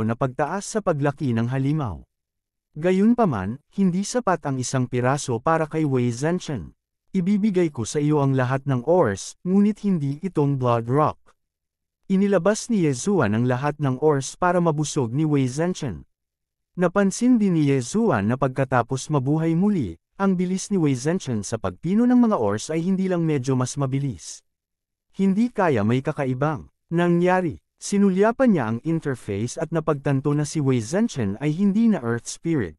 na pagtaas sa paglaki ng halimaw. Gayunpaman, hindi sapat ang isang piraso para kay Wei Zhenchen. Ibibigay ko sa iyo ang lahat ng ores, ngunit hindi itong Blood Rock. Inilabas ni Yesuan ang lahat ng ores para mabusog ni Wei Zhenchen. Napansin din ni Yesuan na pagkatapos mabuhay muli, ang bilis ni Wei Zhenchen sa pagpino ng mga ores ay hindi lang medyo mas mabilis. Hindi kaya may kakaibang nangyari. Sinulyapan niya ang interface at napagtanto na si Wei Zhenchen ay hindi na Earth Spirit.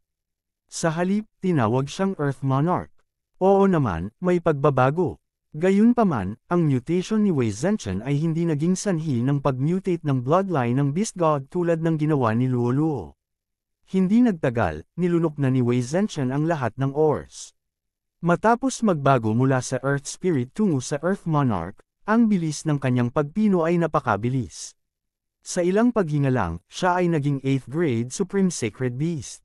Sa halip, tinawag siyang Earth Monarch. Oo naman, may pagbabago. Gayunpaman, ang mutation ni Wei Zhenchen ay hindi naging sanhi ng pag-mutate ng bloodline ng Beast God tulad ng ginawa ni Luoluo. Hindi nagtagal, nilunok na ni Wei Zhenchen ang lahat ng ores. Matapos magbago mula sa Earth Spirit tungo sa Earth Monarch, ang bilis ng kanyang pagpino ay napakabilis. Sa ilang paghinga lang, siya ay naging 8th grade Supreme Sacred Beast.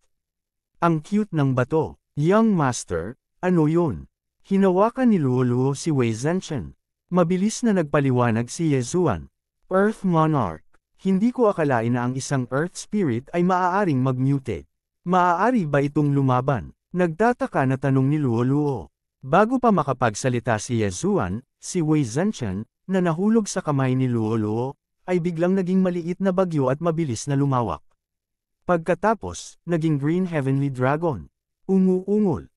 Ang cute ng bato. Young Master, ano yun? Hinawakan ni Luoluo si Wei Zhenchen. Mabilis na nagpaliwanag si Yesuan. Earth Monarch. Hindi ko akalain na ang isang Earth Spirit ay maaaring mag-mutate. Maaari ba itong lumaban? Nagtataka na tanong ni Luoluo. Bago pa makapagsalita si Yezuan, si Wei Zhenchen, na nahulog sa kamay ni Luo Luo, ay biglang naging maliit na bagyo at mabilis na lumawak. Pagkatapos, naging Green Heavenly Dragon. Ungul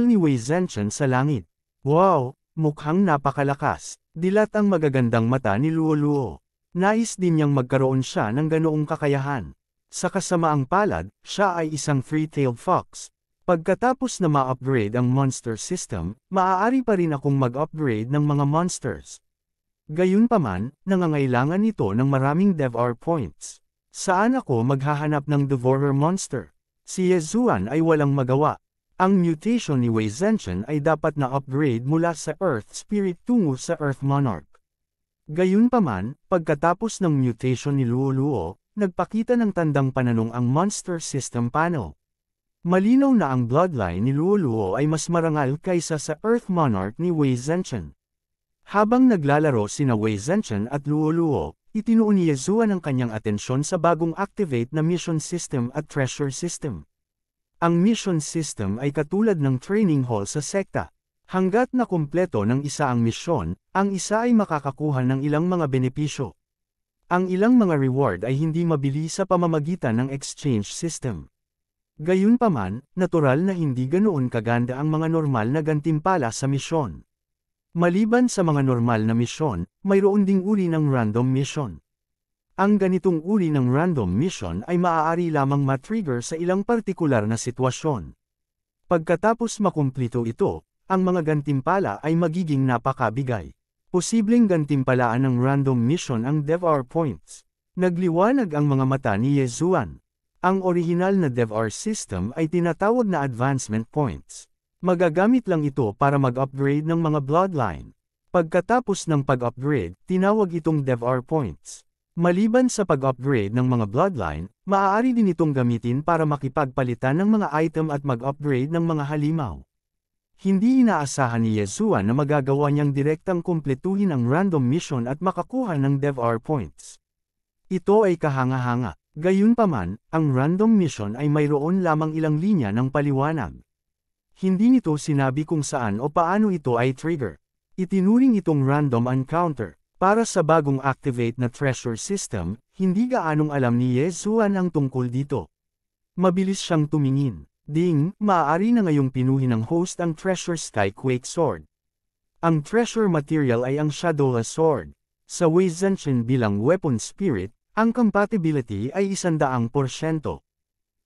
ni Wei Zhenchen sa langit. Wow, mukhang napakalakas. Dilat ang magagandang mata ni Luo Luo. Nais din niyang magkaroon siya ng ganoong kakayahan. Sa kasamaang palad, siya ay isang three-tailed fox. Pagkatapos na ma-upgrade ang monster system, maaari pa rin akong mag-upgrade ng mga monsters. Gayunpaman, nangangailangan ito ng maraming DevR points. Saan ako maghahanap ng Devourer monster? Si Yezuan ay walang magawa. Ang mutation ni Wei Zhenchen ay dapat na upgrade mula sa Earth Spirit tungo sa Earth Monarch. Gayunpaman, pagkatapos ng mutation ni Luo Luo, nagpakita ng tandang pananong ang monster system panel. Malinaw na ang bloodline ni Luo Luo ay mas marangal kaysa sa Earth Monarch ni Wei Zhenchen. Habang naglalaro sina Wei Zhenchen at Luo Luo, itinuon ni Yezuan ang kanyang atensyon sa bagong activate na mission system at treasure system. Ang mission system ay katulad ng training hall sa sekta. Hanggat na kumpleto ng isa ang misyon, ang isa ay makakakuha ng ilang mga benepisyo. Ang ilang mga reward ay hindi mabili sa pamamagitan ng exchange system. Gayunpaman, natural na hindi ganoon kaganda ang mga normal na gantimpala sa misyon. Maliban sa mga normal na misyon, mayroon ding uri ng random mission. Ang ganitong uri ng random mission ay maaari lamang matrigger sa ilang partikular na sitwasyon. Pagkatapos makumplito ito, ang mga gantimpala ay magiging napakabigay. Posibleng gantimpalaan ng random mission ang DevR points. Nagliwanag ang mga mata ni Yezuan. Ang orihinal na DevR system ay tinatawag na advancement points. Magagamit lang ito para mag-upgrade ng mga bloodline. Pagkatapos ng pag-upgrade, tinawag itong DevR points. Maliban sa pag-upgrade ng mga bloodline, maaari din itong gamitin para makipagpalitan ng mga item at mag-upgrade ng mga halimaw. Hindi inaasahan ni Yezuan na magagawa niyang direktang kumpletuhin ang random mission at makakuha ng DevR points. Ito ay kahanga-hanga. Gayunpaman, ang random mission ay mayroon lamang ilang linya ng paliwanag. Hindi nito sinabi kung saan o paano ito ay trigger. Itinuring itong random encounter. Para sa bagong activate na treasure system, hindi gaanong alam ni Yezuan ang tungkol dito. Mabilis siyang tumingin. Ding, maaari na ngayong pinuhin ng host ang treasure Skyquake Sword. Ang treasure material ay ang Shadowless Sword. Sa Wei Zhenchen bilang weapon spirit, ang compatibility ay 100%.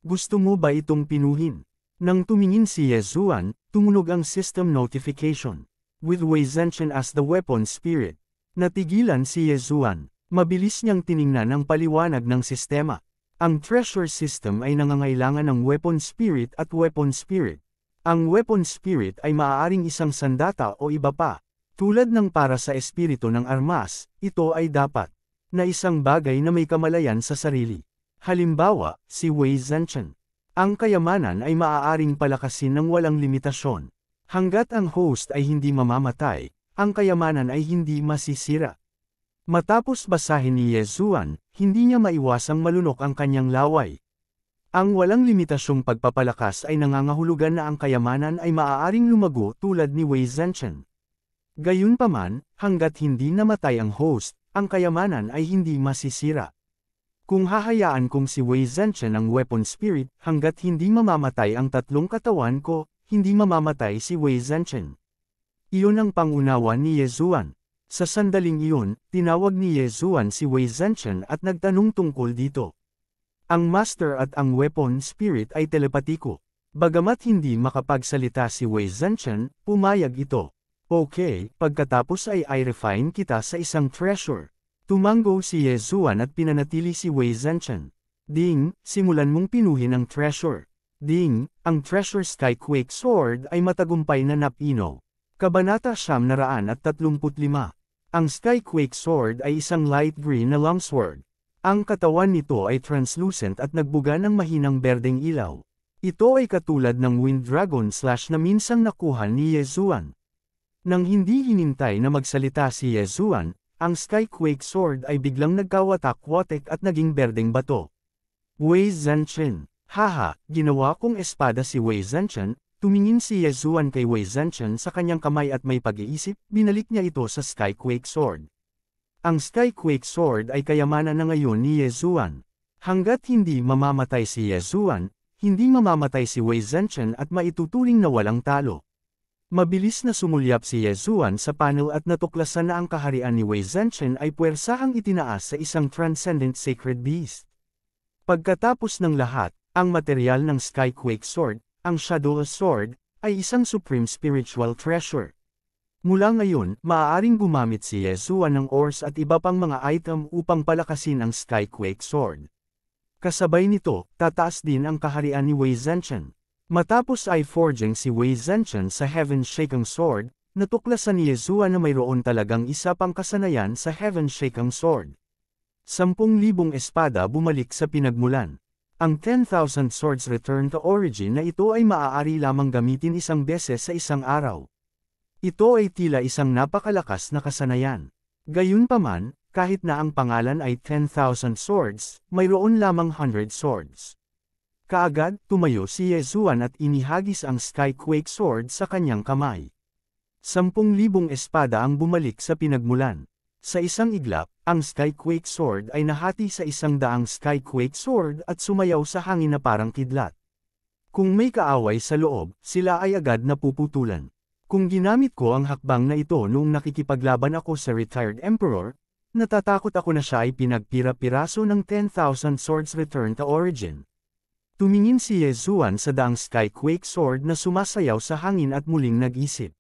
Gusto mo ba itong pinuhin? Nang tumingin si Yezuan, tumunog ang system notification. With Wei Zhenchen as the weapon spirit. Natigilan si Yezuan. Mabilis niyang tiningnan ang paliwanag ng sistema. Ang treasure system ay nangangailangan ng weapon spirit at weapon spirit. Ang weapon spirit ay maaaring isang sandata o iba pa. Tulad ng para sa espiritu ng armas, ito ay dapat na isang bagay na may kamalayan sa sarili. Halimbawa, si Wei Zhenchen. Ang kayamanan ay maaaring palakasin ng walang limitasyon. Hanggat ang host ay hindi mamamatay, ang kayamanan ay hindi masisira. Matapos basahin ni Yezuan, hindi niya maiwasang malunok ang kanyang laway. Ang walang limitasyong pagpapalakas ay nangangahulugan na ang kayamanan ay maaaring lumago tulad ni Wei Zhenchen. Gayunpaman, hanggat hindi namatay ang host, ang kayamanan ay hindi masisira. Kung hahayaan kong si Wei Zhenchen ang weapon spirit, hanggat hindi mamamatay ang tatlong katawan ko, hindi mamamatay si Wei Zhenchen. Iyon ang pangunawa ni Yezuan. Sa sandaling iyon, tinawag ni Yezuan si Wei Zhenchen at nagtanong tungkol dito. Ang master at ang weapon spirit ay telepatiko. Bagamat hindi makapagsalita si Wei Zhenchen, pumayag ito. Okay, pagkatapos ay i-refine kita sa isang treasure. Tumango si Yezuan at pinanatili si Wei Zhenchen. Ding, simulan mong pinuhin ang treasure. Ding, ang treasure Skyquake Sword ay matagumpay na napino. Kabanata 935. Ang Skyquake Sword ay isang light green na longsword. Ang katawan nito ay translucent at nagbuga ng mahinang berdeng ilaw. Ito ay katulad ng Wind Dragon Slash na minsang nakuha ni Yezuan. Nang hindi hinintay na magsalita si Yezuan, ang Skyquake Sword ay biglang nagkawatak-watek at naging berdeng bato. Wei Zhenchen. Haha, ginawa kong espada si Wei Zhenchen, Tumingin si Yezuan kay Wei Zhenchen sa kanyang kamay at may pag-iisip, binalik niya ito sa Skyquake Sword. Ang Skyquake Sword ay kayamanan na ngayon ni Yezuan. Hanggat hindi mamamatay si Yezuan, hindi mamamatay si Wei Zhenchen at maituturing na walang talo. Mabilis na sumulyap si Yezuan sa panel at natuklasan na ang kaharian ni Wei Zhenchen ay puwersahang itinaas sa isang transcendent sacred beast. Pagkatapos ng lahat, ang material ng Skyquake Sword, ang Shadow Sword, ay isang supreme spiritual treasure. Mula ngayon, maaaring gumamit si Yezuan ng ores at iba pang mga item upang palakasin ang Skyquake Sword. Kasabay nito, tataas din ang kaharian ni Wei Zhenchen. Matapos ay forging si Wei Zhenchen sa Heaven-Shaking Sword, natuklasan ni Yezuan na mayroon talagang isa pang kasanayan sa Heaven-Shaking Sword. 10,000 espada bumalik sa pinagmulan. Ang 10,000 Swords Return to Origin na ito ay maaari lamang gamitin isang beses sa isang araw. Ito ay tila isang napakalakas na kasanayan. Gayunpaman, kahit na ang pangalan ay 10,000 Swords, mayroon lamang 100 Swords. Kaagad, tumayo si Yezuan at inihagis ang Skyquake Sword sa kanyang kamay. 10,000 espada ang bumalik sa pinagmulan. Sa isang iglap, ang Skyquake Sword ay nahati sa 100 Skyquake Sword at sumayaw sa hangin na parang kidlat. Kung may kaaway sa loob, sila ay agad napuputulan. Kung ginamit ko ang hakbang na ito noong nakikipaglaban ako sa retired emperor, natatakot ako na siya ay pinagpira-piraso ng 10,000 Swords Return to Origin. Tumingin si Yezuan sa daang Skyquake Sword na sumasayaw sa hangin at muling nag-isip.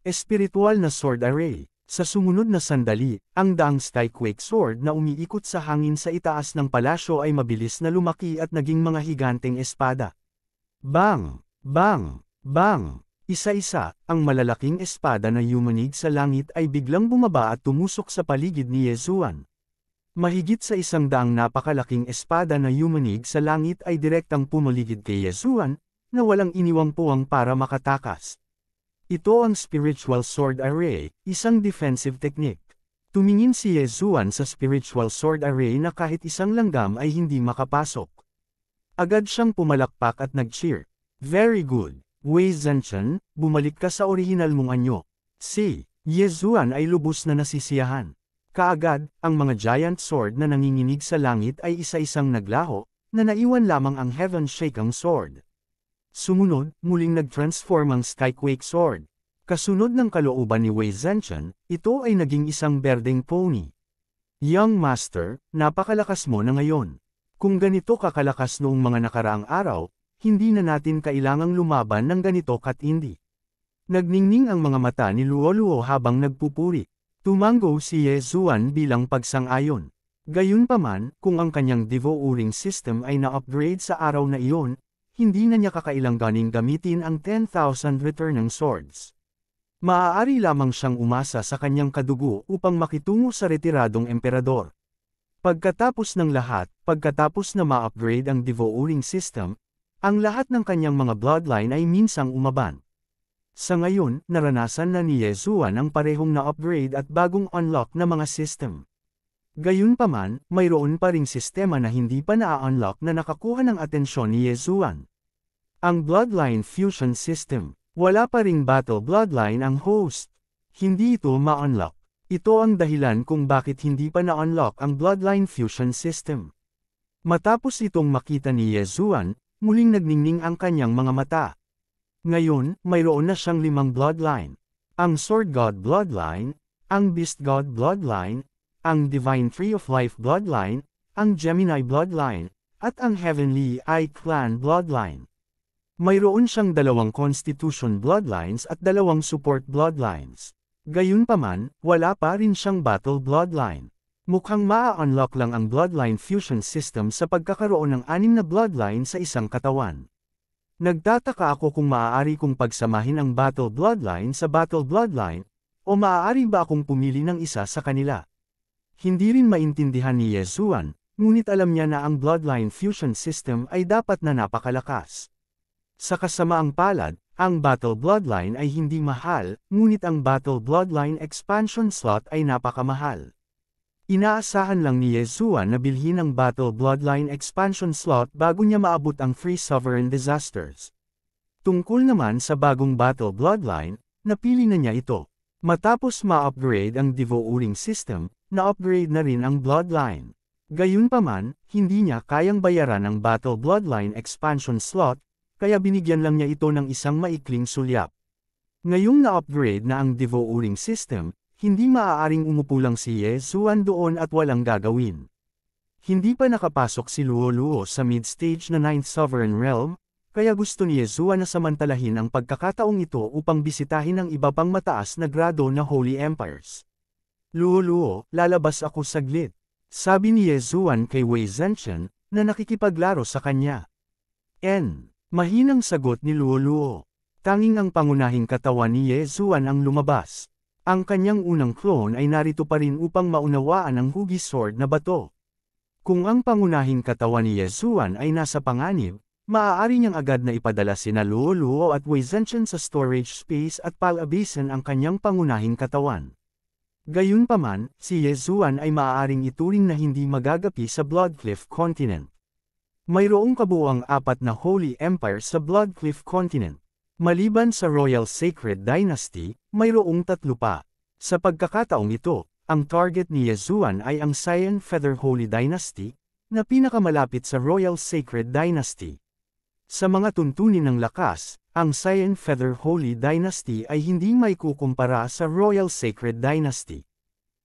Espiritual na sword array. Sa sumunod na sandali, ang daang Skyquake Sword na umiikot sa hangin sa itaas ng palasyo ay mabilis na lumaki at naging mga higanteng espada. Bang! Bang! Bang! Isa-isa, ang malalaking espada na yumanig sa langit ay biglang bumaba at tumusok sa paligid ni Yezuan. Mahigit sa 100 napakalaking espada na yumanig sa langit ay direktang pumaligid kay Yezuan, na walang iniwang puwang para makatakas. Ito ang Spiritual Sword Array, isang defensive technique. Tumingin si Yezuan sa Spiritual Sword Array na kahit isang langgam ay hindi makapasok. Agad siyang pumalakpak at nag-cheer. Very good. Wei Zhenchen, bumalik ka sa orihinal mong anyo. Si Yezuan ay lubos na nasisiyahan. Kaagad, ang mga giant sword na nanginginig sa langit ay isa-isang naglaho, na naiwan lamang ang Heaven-Shaking Sword. Sumunod, muling nag-transform ang Skyquake Sword. Kasunod ng kalooban ni Wei Zhenchen, ito ay naging isang berdeng pony. Young Master, napakalakas mo na ngayon. Kung ganito kakalakas noong mga nakaraang araw, hindi na natin kailangang lumaban ng ganito katindi. Nagningning ang mga mata ni Luoluo habang nagpupuri. Tumango si Yezuan bilang pagsang-ayon. Gayunpaman, kung ang kanyang devouring system ay na-upgrade sa araw na iyon, hindi na niya kakailanganing gamitin ang 10,000 returning swords. Maaari lamang siyang umasa sa kanyang kadugo upang makitungo sa retiradong emperador. Pagkatapos ng lahat, pagkatapos na ma-upgrade ang devouring system, ang lahat ng kanyang mga bloodline ay minsang umaban. Sa ngayon, naranasan na ni Yezuan ang parehong na-upgrade at bagong unlock na mga system. Gayunpaman, mayroon pa ring sistema na hindi pa na-unlock na nakakuha ng atensyon ni Yezuan. Ang Bloodline Fusion System. Wala pa ring Battle Bloodline ang host. Hindi ito ma-unlock. Ito ang dahilan kung bakit hindi pa na-unlock ang Bloodline Fusion System. Matapos itong makita ni Yezuan, muling nagningning ang kanyang mga mata. Ngayon, mayroon na siyang 5 bloodline. Ang Sword God Bloodline, ang Beast God Bloodline, ang Divine Tree of Life Bloodline, ang Gemini Bloodline, at ang Heavenly Eye Clan Bloodline. Mayroon siyang 2 Constitution Bloodlines at 2 Support Bloodlines. Gayunpaman, wala pa rin siyang Battle Bloodline. Mukhang maa-unlock lang ang Bloodline Fusion System sa pagkakaroon ng 6 na bloodline sa isang katawan. Nagtataka ako kung maaari kong pagsamahin ang Battle Bloodline sa Battle Bloodline, o maaari ba akong pumili ng isa sa kanila. Hindi rin maintindihan ni Yezuan, ngunit alam niya na ang Bloodline Fusion System ay dapat na napakalakas. Sa kasamaang palad, ang Battle Bloodline ay hindi mahal, ngunit ang Battle Bloodline Expansion Slot ay napakamahal. Inaasahan lang ni Yezuan na bilhin ang Battle Bloodline Expansion Slot bago niya maabot ang Free Sovereign Disasters. Tungkol naman sa bagong battle bloodline, napili na niya ito. Matapos ma-upgrade ang devouring system, na-upgrade na rin ang bloodline. Gayunpaman, hindi niya kayang bayaran ang battle bloodline expansion slot, kaya binigyan lang niya ito ng isang maikling sulyap. Ngayong na-upgrade na ang devouring system, hindi maaaring umupo lang si Ye Zuan doon at walang gagawin. Hindi pa nakapasok si Luo Luo sa mid-stage na 9th Sovereign Realm, kaya gusto ni Ye Zuan na samantalahin ang pagkakataong ito upang bisitahin ang iba pang mataas na grado na Holy Empires. Luo Luo, lalabas ako saglit. Sabi ni Ye Zuan kay Wei Zhenchen, na nakikipaglaro sa kanya. Mahinang sagot ni Luo Luo. Tanging ang pangunahing katawan ni Ye Zuan ang lumabas. Ang kanyang unang clone ay narito pa rin upang maunawaan ang Hugis Sword na bato. Kung ang pangunahing katawan ni Ye Zuan ay nasa panganib, maaari niyang agad na ipadala sina Luo Luo at Wei Zhenchen sa storage space at palabisan ang kanyang pangunahing katawan. Gayunpaman, si Ye Zuan ay maaaring ituring na hindi magagapi sa Bloodcliff Continent. Mayroong kabuuang 4 na Holy Empire sa Bloodcliff Continent. Maliban sa Royal Sacred Dynasty, mayroong 3 pa. Sa pagkakataong ito, ang target ni Ye Zuan ay ang Cyan Feather Holy Dynasty, na pinakamalapit sa Royal Sacred Dynasty. Sa mga tuntunin ng lakas, ang Cyan Feather Holy Dynasty ay hindi maikukumpara sa Royal Sacred Dynasty.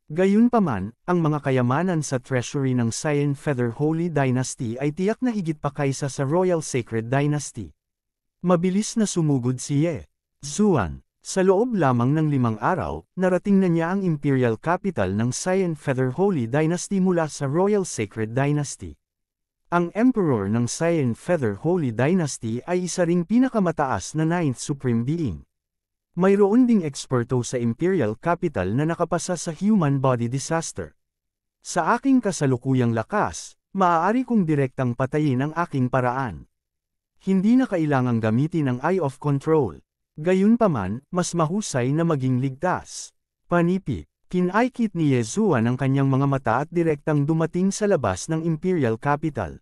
Gayunpaman, ang mga kayamanan sa treasury ng Cyan Feather Holy Dynasty ay tiyak na higit pa kaysa sa Royal Sacred Dynasty. Mabilis na sumugod si Ye Zuan. Sa loob lamang ng 5 araw, narating na niya ang imperial capital ng Cyan Feather Holy Dynasty mula sa Royal Sacred Dynasty. Ang emperor ng Cyan Feather Holy Dynasty ay isa ring pinakamataas na 9th Supreme Being. Mayroon ding eksperto sa imperial capital na nakapasa sa human body disaster. Sa aking kasalukuyang lakas, maaari kong direktang patayin ang aking paraan. Hindi na kailangang gamitin ang Eye of Control. Gayunpaman, mas mahusay na maging ligtas. Panipik, kinaykit ni Ye Zuan ang kanyang mga mata at direktang dumating sa labas ng Imperial Capital.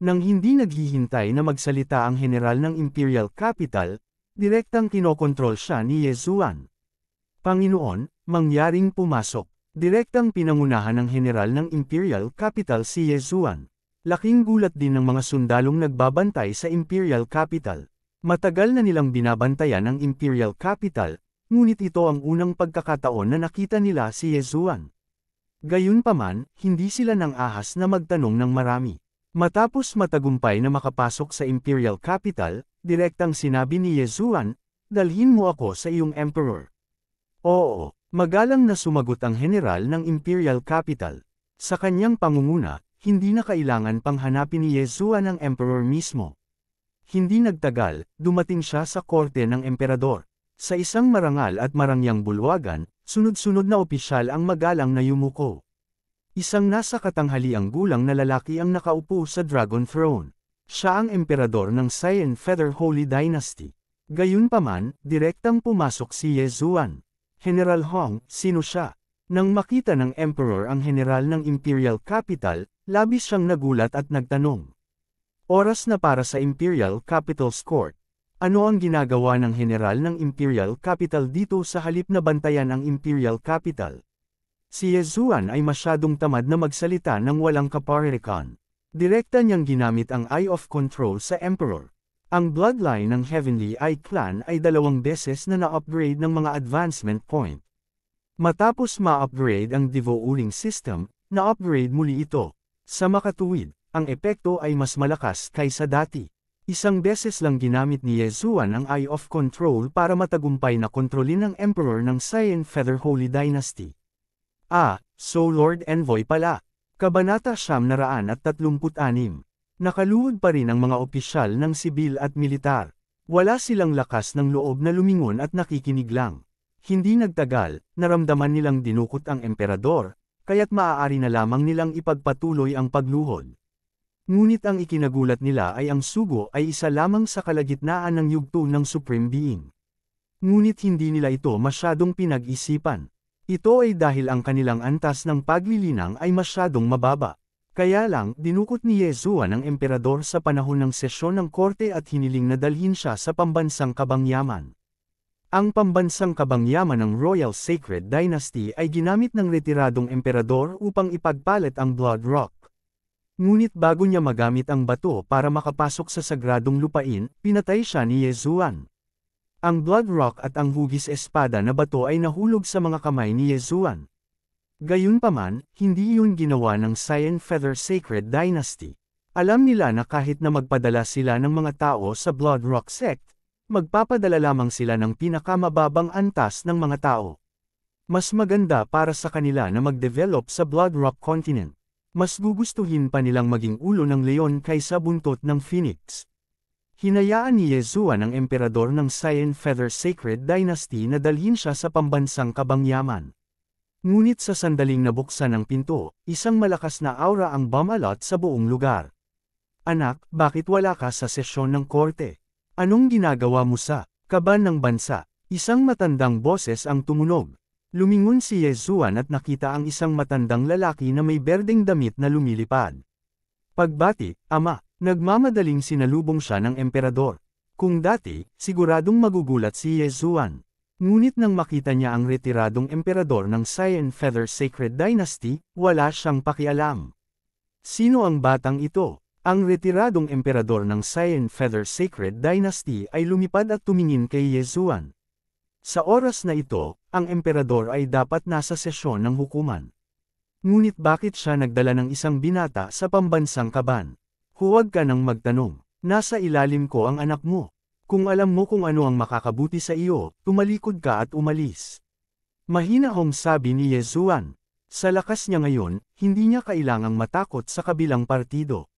Nang hindi naghihintay na magsalita ang general ng Imperial Capital, direktang kinokontrol siya ni Ye Zuan. Panginoon, mangyaring pumasok. Direktang pinangunahan ng general ng Imperial Capital si Ye Zuan. Laking gulat din ng mga sundalong nagbabantay sa Imperial Capital. Matagal na nilang binabantayan ang Imperial Capital, ngunit ito ang unang pagkakataon na nakita nila si Ye Zuan. Gayunpaman, hindi sila nang ahas na magtanong ng marami. Matapos matagumpay na makapasok sa Imperial Capital, direktang sinabi ni Ye Zuan, "Dalhin mo ako sa iyong Emperor." Oo, magalang na sumagot ang general ng Imperial Capital. Sa kanyang pangunguna, hindi na kailangan pang hanapin ni Ye Zuan ang emperor mismo. Hindi nagtagal, dumating siya sa korte ng emperador. Sa isang marangal at marangyang bulwagan, sunod-sunod na opisyal ang magalang na yumuko. Isang nasa katanghaliang gulang na lalaki ang nakaupo sa Dragon Throne. Siya ang emperador ng Cyan Feather Holy Dynasty. Gayunpaman, direktang pumasok si Ye Zuan. General Hong, sino siya? Nang makita ng emperor ang general ng Imperial Capital, labis siyang nagulat at nagtanong. Oras na para sa Imperial Capital's Court. Ano ang ginagawa ng general ng Imperial Capital dito sa halip na bantayan ang Imperial Capital? Si Ye Zuan ay masyadong tamad na magsalita ng walang kaparehas. Direkta niyang ginamit ang Eye of Control sa Emperor. Ang bloodline ng Heavenly Eye Clan ay 2 beses na na-upgrade ng mga advancement point. Matapos ma-upgrade ang devouring system, na-upgrade muli ito. Sa makatuwid, ang epekto ay mas malakas kaysa dati. Isang beses lang ginamit ni Ye Zuan ang Eye of Control para matagumpay na kontrolin ang Emperor ng Cyan Feather Holy Dynasty. So Lord Envoy pala. Kabanata 936. Nakaluhod pa rin ang mga opisyal ng sibil at militar. Wala silang lakas ng loob na lumingon at nakikinig lang. Hindi nagtagal, naramdaman nilang dinukot ang emperador, kaya't maaari na lamang nilang ipagpatuloy ang pagluhod. Ngunit ang ikinagulat nila ay ang sugo ay isa lamang sa kalagitnaan ng yugto ng Supreme Being. Ngunit hindi nila ito masyadong pinag-isipan. Ito ay dahil ang kanilang antas ng paglilinang ay masyadong mababa. Kaya lang, dinukot ni Yezuan ang emperador sa panahon ng sesyon ng korte at hiniling na dalhin siya sa pambansang kabangyaman. Ang pambansang kabangyaman ng Royal Sacred Dynasty ay ginamit ng retiradong emperador upang ipagpalit ang Blood Rock. Ngunit bago niya magamit ang bato para makapasok sa sagradong lupain, pinatay siya ni Yezuan. Ang Blood Rock at ang hugis espada na bato ay nahulog sa mga kamay ni Yezuan. Gayunpaman, hindi iyon ginawa ng Cyan Feather Sacred Dynasty. Alam nila na kahit na magpadala sila ng mga tao sa Blood Rock Sect, magpapadala lamang sila ng pinakamababang antas ng mga tao. Mas maganda para sa kanila na mag-develop sa Blood Rock Continent. Mas gugustuhin pa nilang maging ulo ng leon kaysa buntot ng phoenix. Hinayaan ni Yezuan ang emperador ng Cyan Feather Sacred Dynasty na dalhin siya sa pambansang kabangyaman. Ngunit sa sandaling nabuksan ng pinto, isang malakas na aura ang bumalot sa buong lugar. Anak, bakit wala ka sa sesyon ng korte? Anong ginagawa mo sa kaban ng bansa? Isang matandang boses ang tumunog. Lumingon si Yezuan at nakita ang isang matandang lalaki na may berdeng damit na lumilipad. Pagbati, ama, nagmamadaling sinalubong siya ng emperador. Kung dati, siguradong magugulat si Yezuan. Ngunit nang makita niya ang retiradong emperador ng Cyan Feather Sacred Dynasty, wala siyang pakialam. Sino ang batang ito? Ang retiradong emperador ng Cyan Feather Sacred Dynasty ay lumipad at tumingin kay Yezuan. Sa oras na ito, ang emperador ay dapat nasa sesyon ng hukuman. Ngunit bakit siya nagdala ng isang binata sa pambansang kaban? Huwag ka nang magtanong. Nasa ilalim ko ang anak mo. Kung alam mo kung ano ang makakabuti sa iyo, tumalikod ka at umalis. Mahinahong sabi ni Yezuan. Sa lakas niya ngayon, hindi niya kailangang matakot sa kabilang partido.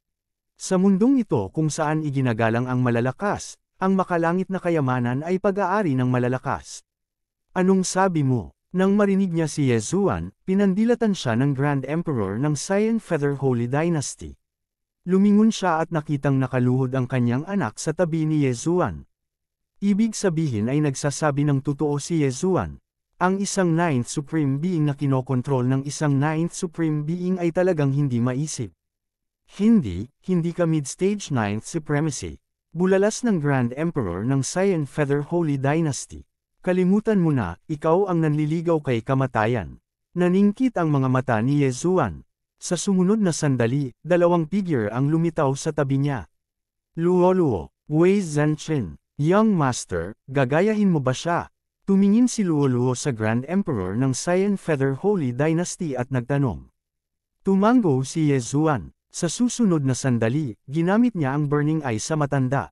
Sa mundong ito kung saan iginagalang ang malalakas, ang makalangit na kayamanan ay pag-aari ng malalakas. Anong sabi mo? Nang marinig niya si Yezuan, pinandilatan siya ng Grand Emperor ng Cyan Feather Holy Dynasty. Lumingon siya at nakitang nakaluhod ang kanyang anak sa tabi ni Yezuan. Ibig sabihin ay nagsasabi ng totoo si Yezuan. Ang isang Ninth Supreme Being na kinokontrol ng isang Ninth Supreme Being ay talagang hindi maisip. Hindi ka mid-stage Ninth Supremacy. Bulalas ng Grand Emperor ng Cyan Feather Holy Dynasty. Kalimutan mo na, ikaw ang nanliligaw kay kamatayan. Naningkit ang mga mata ni Yezuan. Sa sumunod na sandali, dalawang figure ang lumitaw sa tabi niya. Luoluo, Wei Zhenchen, Young Master, gagayahin mo ba siya? Tumingin si Luoluo sa Grand Emperor ng Cyan Feather Holy Dynasty at nagtanong. Tumango si Yezuan. Sa susunod na sandali, ginamit niya ang Burning Eye sa matanda.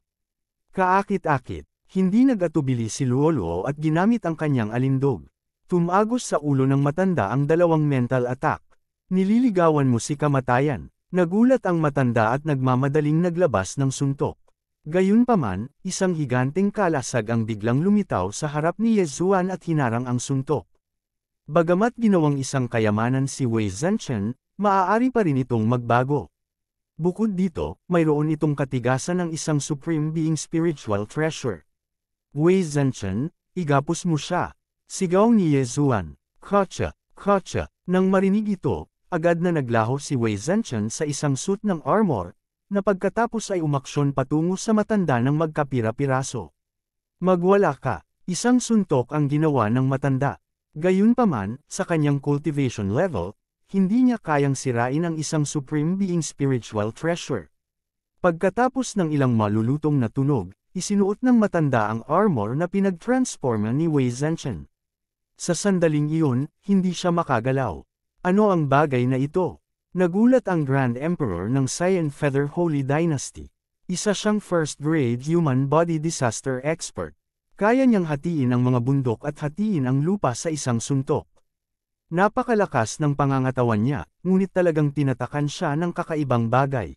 Kaakit-akit, hindi nagatubili si Luoluo at ginamit ang kanyang alindog. Tumagos sa ulo ng matanda ang dalawang mental attack. Nililigawan mo si kamatayan. Nagulat ang matanda at nagmamadaling naglabas ng suntok. Gayunpaman, isang higanteng kalasag ang biglang lumitaw sa harap ni Yezuan at hinarang ang suntok. Bagamat ginawang isang kayamanan si Wei Zhenchen, maaari pa rin itong magbago. Bukod dito, mayroon itong katigasan ng isang Supreme Being Spiritual Treasure. Wei Zhenchen, igapos mo siya. Sigaw ni Yezuan. Kacha, kacha. Nang marinig ito, agad na naglaho si Wei Zhenchen sa isang suit ng armor, na pagkatapos ay umaksyon patungo sa matanda ng magkapira-piraso. Magwala ka, isang suntok ang ginawa ng matanda. Gayunpaman, sa kanyang cultivation level, hindi niya kayang sirain ang isang Supreme Being Spiritual Treasure. Pagkatapos ng ilang malulutong na tunog, isinuot ng matanda ang armor na pinag-transforma ni Wei Zhenchen. Sa sandaling iyon, hindi siya makagalaw. Ano ang bagay na ito? Nagulat ang Grand Emperor ng Cyan Feather Holy Dynasty. Isa siyang first-grade human body disaster expert. Kaya niyang hatiin ang mga bundok at hatiin ang lupa sa isang suntok. Napakalakas ng pangangatawan niya, ngunit talagang tinatakan siya ng kakaibang bagay.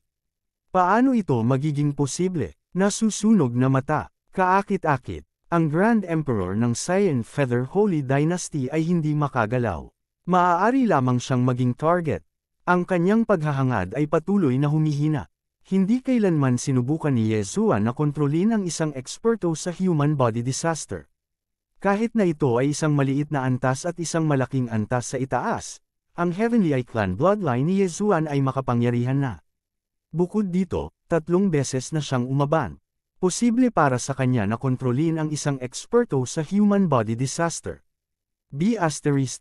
Paano ito magiging posible? Nasusunog na mata, kaakit-akit. Ang Grand Emperor ng Cyan Feather Holy Dynasty ay hindi makagalaw. Maaari lamang siyang maging target. Ang kanyang paghahangad ay patuloy na humihina. Hindi kailanman sinubukan ni Yezuan na kontrolin ang isang eksperto sa human body disaster. Kahit na ito ay isang maliit na antas at isang malaking antas sa itaas, ang Heavenly Eye Clan bloodline ni Yezuan ay makapangyarihan na. Bukod dito, 3 beses na siyang umaban. Posible para sa kanya na kontrolin ang isang eksperto sa human body disaster. B**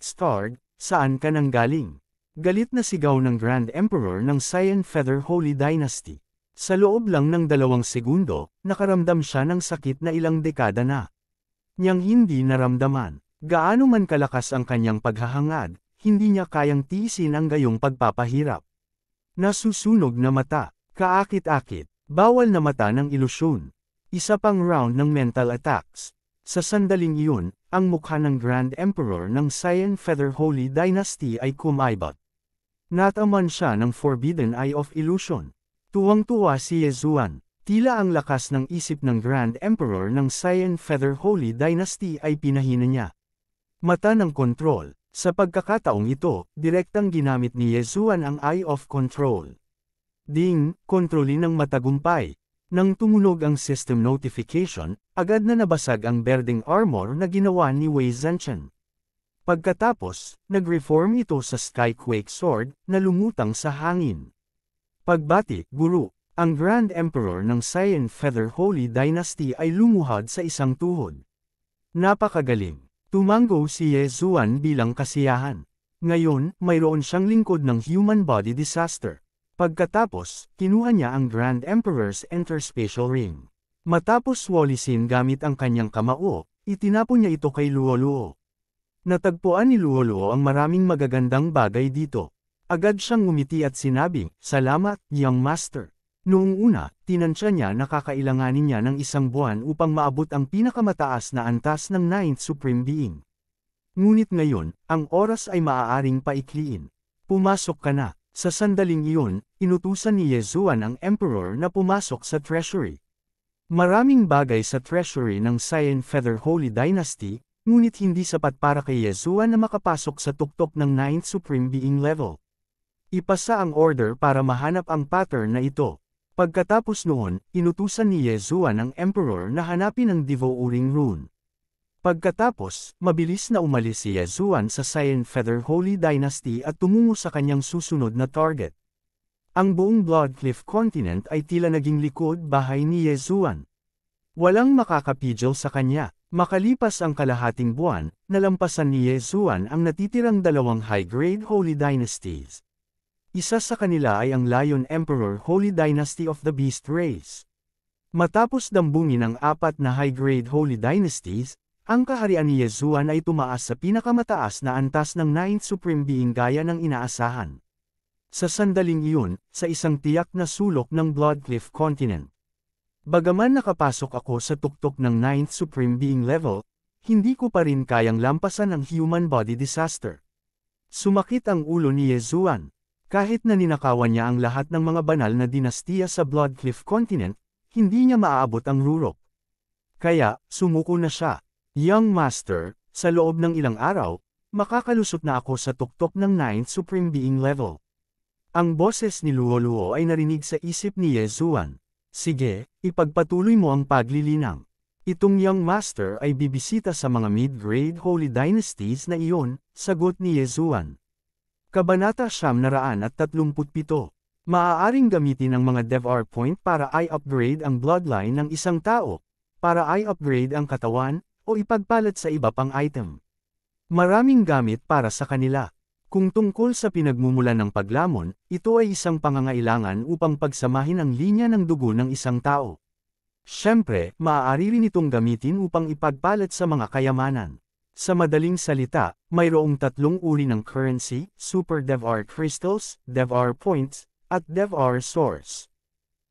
starred, saan ka nang galing? Galit na sigaw ng Grand Emperor ng Cyan Feather Holy Dynasty. Sa loob lang ng 2 segundo, nakaramdam siya ng sakit na ilang dekada na. Niyang hindi naramdaman. Gaano man kalakas ang kanyang paghahangad, hindi niya kayang tiisin ang gayong pagpapahirap. Nasusunog na mata, kaakit-akit, bawal na mata ng ilusyon. Isa pang round ng mental attacks. Sa sandaling iyon, ang mukha ng Grand Emperor ng Cyan Feather Holy Dynasty ay kumaibot. Nataman siya ng Forbidden Eye of Illusion. Tuwang-tuwa si Yezuan. Tila ang lakas ng isip ng Grand Emperor ng Cyan Feather Holy Dynasty ay pinahina niya. Mata ng kontrol. Sa pagkakataong ito, direktang ginamit ni Yezuan ang Eye of Control. Ding, kontrolin ng matagumpay. Nang tumunog ang system notification, agad na nabasag ang berdeng armor na ginawa ni Wei Zhenchen. Pagkatapos, nag-reform ito sa Skyquake Sword na lumutang sa hangin. Pagbati, guru, ang Grand Emperor ng Cyan Feather Holy Dynasty ay lumuhad sa isang tuhod. Napakagaling. Tumango si Yezuan bilang kasiyahan. Ngayon, mayroon siyang lingkod ng human body disaster. Pagkatapos, kinuha niya ang Grand Emperor's Interspatial Ring. Matapos walisin gamit ang kanyang kamao, itinapon niya ito kay Luoluo. Natagpuan ni Luoluo ang maraming magagandang bagay dito. Agad siyang ngumiti at sinabing, "Salamat, young master." Noong una, tinansya niya na kakailanganin niya ng 1 buwan upang maabot ang pinakamataas na antas ng 9th Supreme Being. Ngunit ngayon, ang oras ay maaaring paikliin. Pumasok ka na. Sa sandaling iyon, inutusan ni Yezuan ang Emperor na pumasok sa treasury. Maraming bagay sa treasury ng Cyan Feather Holy Dynasty, ngunit hindi sapat para kay Yezuan na makapasok sa tuktok ng 9th Supreme Being level. Ipasa ang order para mahanap ang pattern na ito. Pagkatapos noon, inutusan ni Yezuan ang Emperor na hanapin ang Devouring Rune. Pagkatapos, mabilis na umalis si Yezuan sa Cyan Feather Holy Dynasty at tumungo sa kanyang susunod na target. Ang buong Bloodcliff Continent ay tila naging likod bahay ni Yezuan. Walang makakapigil sa kanya. Makalipas ang kalahating buwan, nalampasan ni Yezuan ang natitirang 2 high-grade Holy Dynasties. Isa sa kanila ay ang Lion Emperor Holy Dynasty of the Beast Race. Matapos dambungin ang 4 na high-grade Holy Dynasties, ang kaharian ni Yezuan ay tumaas sa pinakamataas na antas ng 9th Supreme Being gaya ng inaasahan. Sa sandaling iyon, sa isang tiyak na sulok ng Bloodcliff Continent. Bagaman nakapasok ako sa tuktok ng 9th Supreme Being level, hindi ko pa rin kayang lampasan ang human body disaster. Sumakit ang ulo ni Yezuan. Kahit na ninakawan niya ang lahat ng mga banal na dinastiya sa Bloodcliff Continent, hindi niya maaabot ang rurok. Kaya, sumuko na siya. Young Master, sa loob ng ilang araw, makakalusot na ako sa tuktok ng 9th Supreme Being level. Ang boses ni Luoluo ay narinig sa isip ni Yezuan. Sige, ipagpatuloy mo ang paglilinang. Itong Young Master ay bibisita sa mga mid-grade Holy Dynasties na iyon, sagot ni Yezuan. Kabanata 937. Maaaring gamitin ang mga DevR point para i-upgrade ang bloodline ng isang tao, para i-upgrade ang katawan, o ipagpalat sa iba pang item. Maraming gamit para sa kanila. Kung tungkol sa pinagmumulan ng paglamon, ito ay isang pangangailangan upang pagsamahin ang linya ng dugo ng isang tao. Siyempre, maaari rin itong gamitin upang ipagpalat sa mga kayamanan. Sa madaling salita, mayroong 3 uri ng currency: Super DevR Crystals, DevR Points, at DevR Source.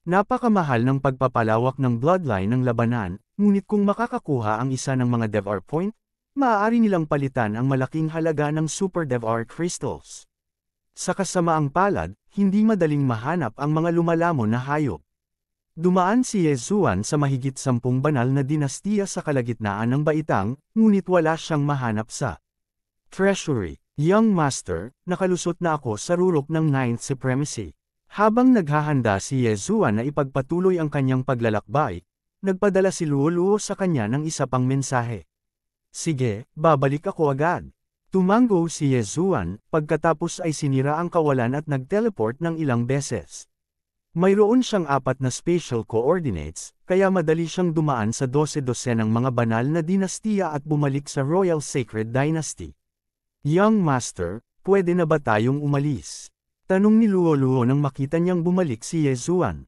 Napakamahal ng pagpapalawak ng bloodline ng labanan, ngunit kung makakakuha ang isa ng mga DevR Point, maaari nilang palitan ang malaking halaga ng Super DevR Crystals. Sa kasamaang palad, hindi madaling mahanap ang mga lumalamon na hayop. Dumaan si Yezuan sa mahigit 10 banal na dinastiya sa kalagitnaan ng baitang, ngunit wala siyang mahanap sa treasury. Young Master, nakalusot na ako sa rurok ng 9th Supremacy. Habang naghahanda si Yezuan na ipagpatuloy ang kanyang paglalakbay, nagpadala si Luoluo sa kanya ng isa pang mensahe. Sige, babalik ako agad. Tumango si Yezuan, pagkatapos ay sinira ang kawalan at nag-teleport ng ilang beses. Mayroon siyang 4 na spatial coordinates, kaya madali siyang dumaan sa 12 ng mga banal na dinastiya at bumalik sa Royal Sacred Dynasty. Young Master, pwede na ba tayong umalis? Tanong ni Luo nang makita niyang bumalik si Yezuan.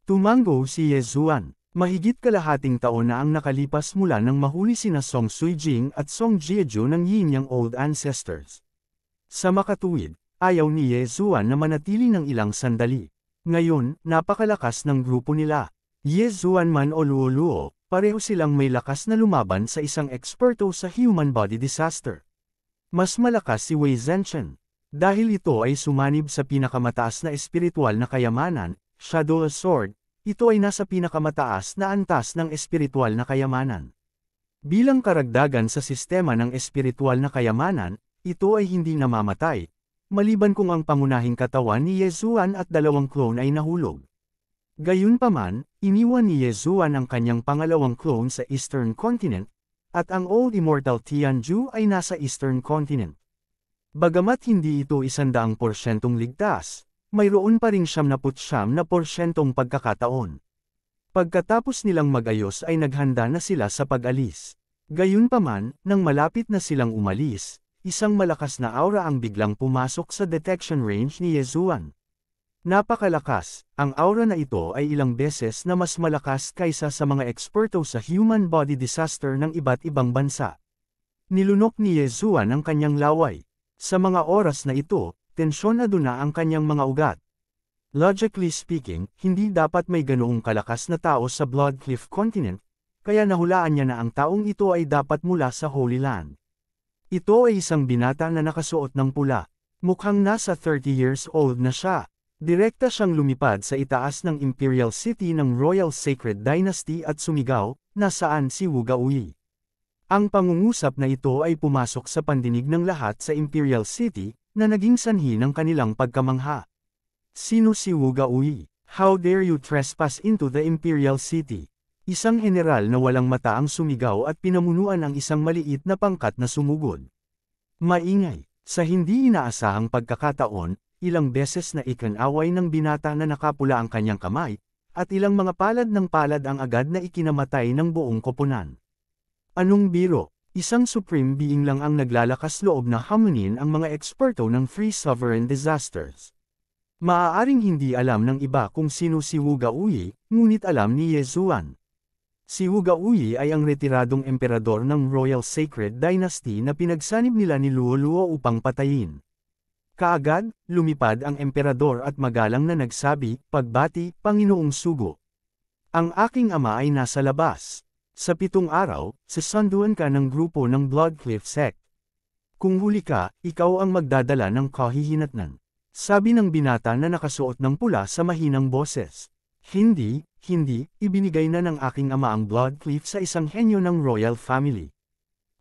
Tumango si Yezuan. Mahigit kalahating taon na ang nakalipas mula nang mahuli sina Song Suijing at Song Jieju ng Yin Yang Old Ancestors. Sa makatuwid, ayaw ni Yezuan na manatili ng ilang sandali. Ngayon, napakalakas ng grupo nila. Yezuan man o Luo, pareho silang may lakas na lumaban sa isang eksperto sa human body disaster. Mas malakas si Wei Zhenchen. Dahil ito ay sumanib sa pinakamataas na espiritual na kayamanan, Shadow Sword, ito ay nasa pinakamataas na antas ng espiritual na kayamanan. Bilang karagdagan sa sistema ng espiritual na kayamanan, ito ay hindi namamatay, maliban kung ang pangunahing katawan ni Yezuan at 2 clone ay nahulog. Gayunpaman, iniwan ni Yezuan ang kanyang pangalawang clone sa Eastern Continent, at ang Old Immortal Tianju ay nasa Eastern Continent. Bagamat hindi ito 100% ligtas, mayroon pa ring 79% pagkakataon. Pagkatapos nilang mag-ayos ay naghanda na sila sa pag-alis. Gayunpaman, nang malapit na silang umalis, isang malakas na aura ang biglang pumasok sa detection range ni Yezuan. Napakalakas, ang aura na ito ay ilang beses na mas malakas kaysa sa mga eksperto sa human body disaster ng iba't ibang bansa. Nilunok ni Yezuan ang kanyang laway. Sa mga oras na ito, tensyonado na ang kanyang mga ugat. Logically speaking, hindi dapat may ganoong kalakas na tao sa Bloodcliff Continent, kaya nahulaan niya na ang taong ito ay dapat mula sa Holy Land. Ito ay isang binata na nakasuot ng pula. Mukhang nasa 30 years old na siya. Direkta siyang lumipad sa itaas ng Imperial City ng Royal Sacred Dynasty at sumigaw, "Nasaan si Wu Gaoyi?" Ang pangungusap na ito ay pumasok sa pandinig ng lahat sa Imperial City, na naging sanhi ng kanilang pagkamangha. Sino si Wu Gaoyi? How dare you trespass into the Imperial City? Isang general na walang mata ang sumigaw at pinamunuan ang isang maliit na pangkat na sumugod. Maingay. Sa hindi inaasahang pagkakataon, ilang beses na ikinaway ng binata na nakapula ang kanyang kamay, at ilang mga palad ng palad ang agad na ikinamatay ng buong koponan. Anong biro? Isang supreme being lang ang naglalakas loob na hamunin ang mga eksperto ng Free Sovereign Disasters. Maaaring hindi alam ng iba kung sino si Wu Gaoyi, ngunit alam ni Yezuan. Si Wu Gaoyi ay ang retiradong emperador ng Royal Sacred Dynasty na pinagsanib nila ni Luo upang patayin. Kaagad, lumipad ang emperador at magalang na nagsabi, "Pagbati, Panginoong Sugo. Ang aking ama ay nasa labas. Sa 7 araw, sasanduan ka ng grupo ng Bloodcliff Sect. Kung huli ka, ikaw ang magdadala ng kahihinatnan." Sabi ng binata na nakasuot ng pula sa mahinang boses. Hindi, ibinigay na ng aking ama ang Bloodcliff sa isang henyo ng royal family.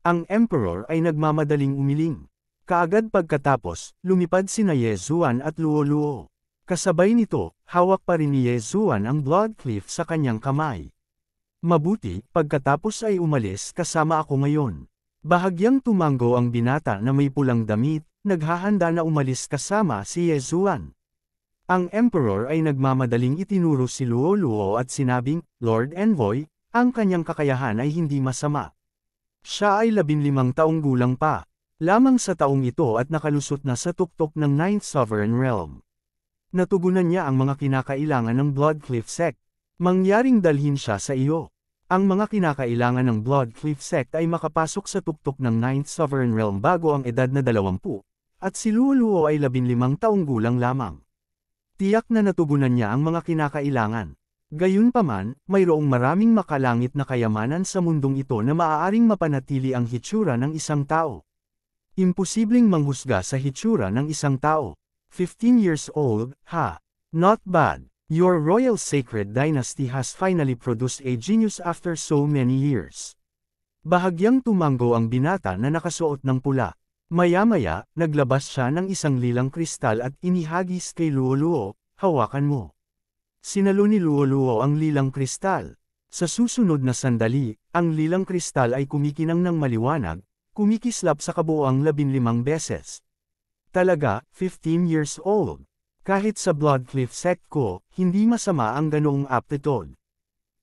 Ang emperor ay nagmamadaling umiling. Kaagad pagkatapos, lumipad sina Yezuan at Luo. Kasabay nito, hawak pa rin ni Yezuan ang Bloodcliff sa kanyang kamay. Mabuti, pagkatapos ay umalis kasama ako ngayon. Bahagyang tumango ang binata na may pulang damit, naghahanda na umalis kasama si Yezuan. Ang emperor ay nagmamadaling itinuro si Luo at sinabing, "Lord Envoy, ang kanyang kakayahan ay hindi masama. Siya ay 15 taong gulang pa. Lamang sa taong ito at nakalusot na sa tuktok ng 9th Sovereign Realm. Natugunan niya ang mga kinakailangan ng Bloodcliff Sect. Mangyaring dalhin siya sa iyo. Ang mga kinakailangan ng Bloodcliff Sect ay makapasok sa tuktok ng 9th Sovereign Realm bago ang edad na 20, at si Luo ay 15 taong gulang lamang. Tiyak na natugunan niya ang mga kinakailangan. Gayunpaman, mayroong maraming makalangit na kayamanan sa mundong ito na maaaring mapanatili ang hitsura ng isang tao. Imposibleng manghusga sa hitsura ng isang tao. 15 years old, ha? Not bad. Your Royal Sacred Dynasty has finally produced a genius after so many years. Bahagyang tumango ang binata na nakasuot ng pula. Maya-maya, naglabas siya ng isang lilang kristal at inihagis kay Luo, "Hawakan mo." Sinalo ni Luo ang lilang kristal. Sa susunod na sandali, ang lilang kristal ay kumikinang ng maliwanag, kumikislap sa kabuuang 15 beses. Talaga, 15 years old. Kahit sa Bloodcliff sect ko, hindi masama ang ganoong aptitude.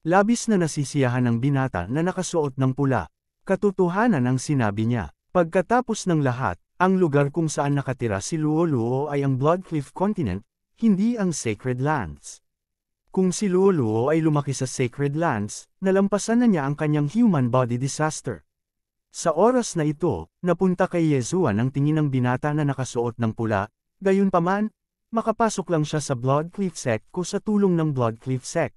Labis na nasisiyahan ng binata na nakasuot ng pula. Katotohanan ang sinabi niya. Pagkatapos ng lahat, ang lugar kung saan nakatira si Luo ay ang Bloodcliff Continent, hindi ang Sacred Lands. Kung si Luo ay lumaki sa Sacred Lands, nalampasan na niya ang kanyang human body disaster. Sa oras na ito, napunta kay Yezuan ang tingin ng binata na nakasuot ng pula, gayunpaman, makapasok lang siya sa Bloodcliff sect ko sa tulong ng Bloodcliff sect.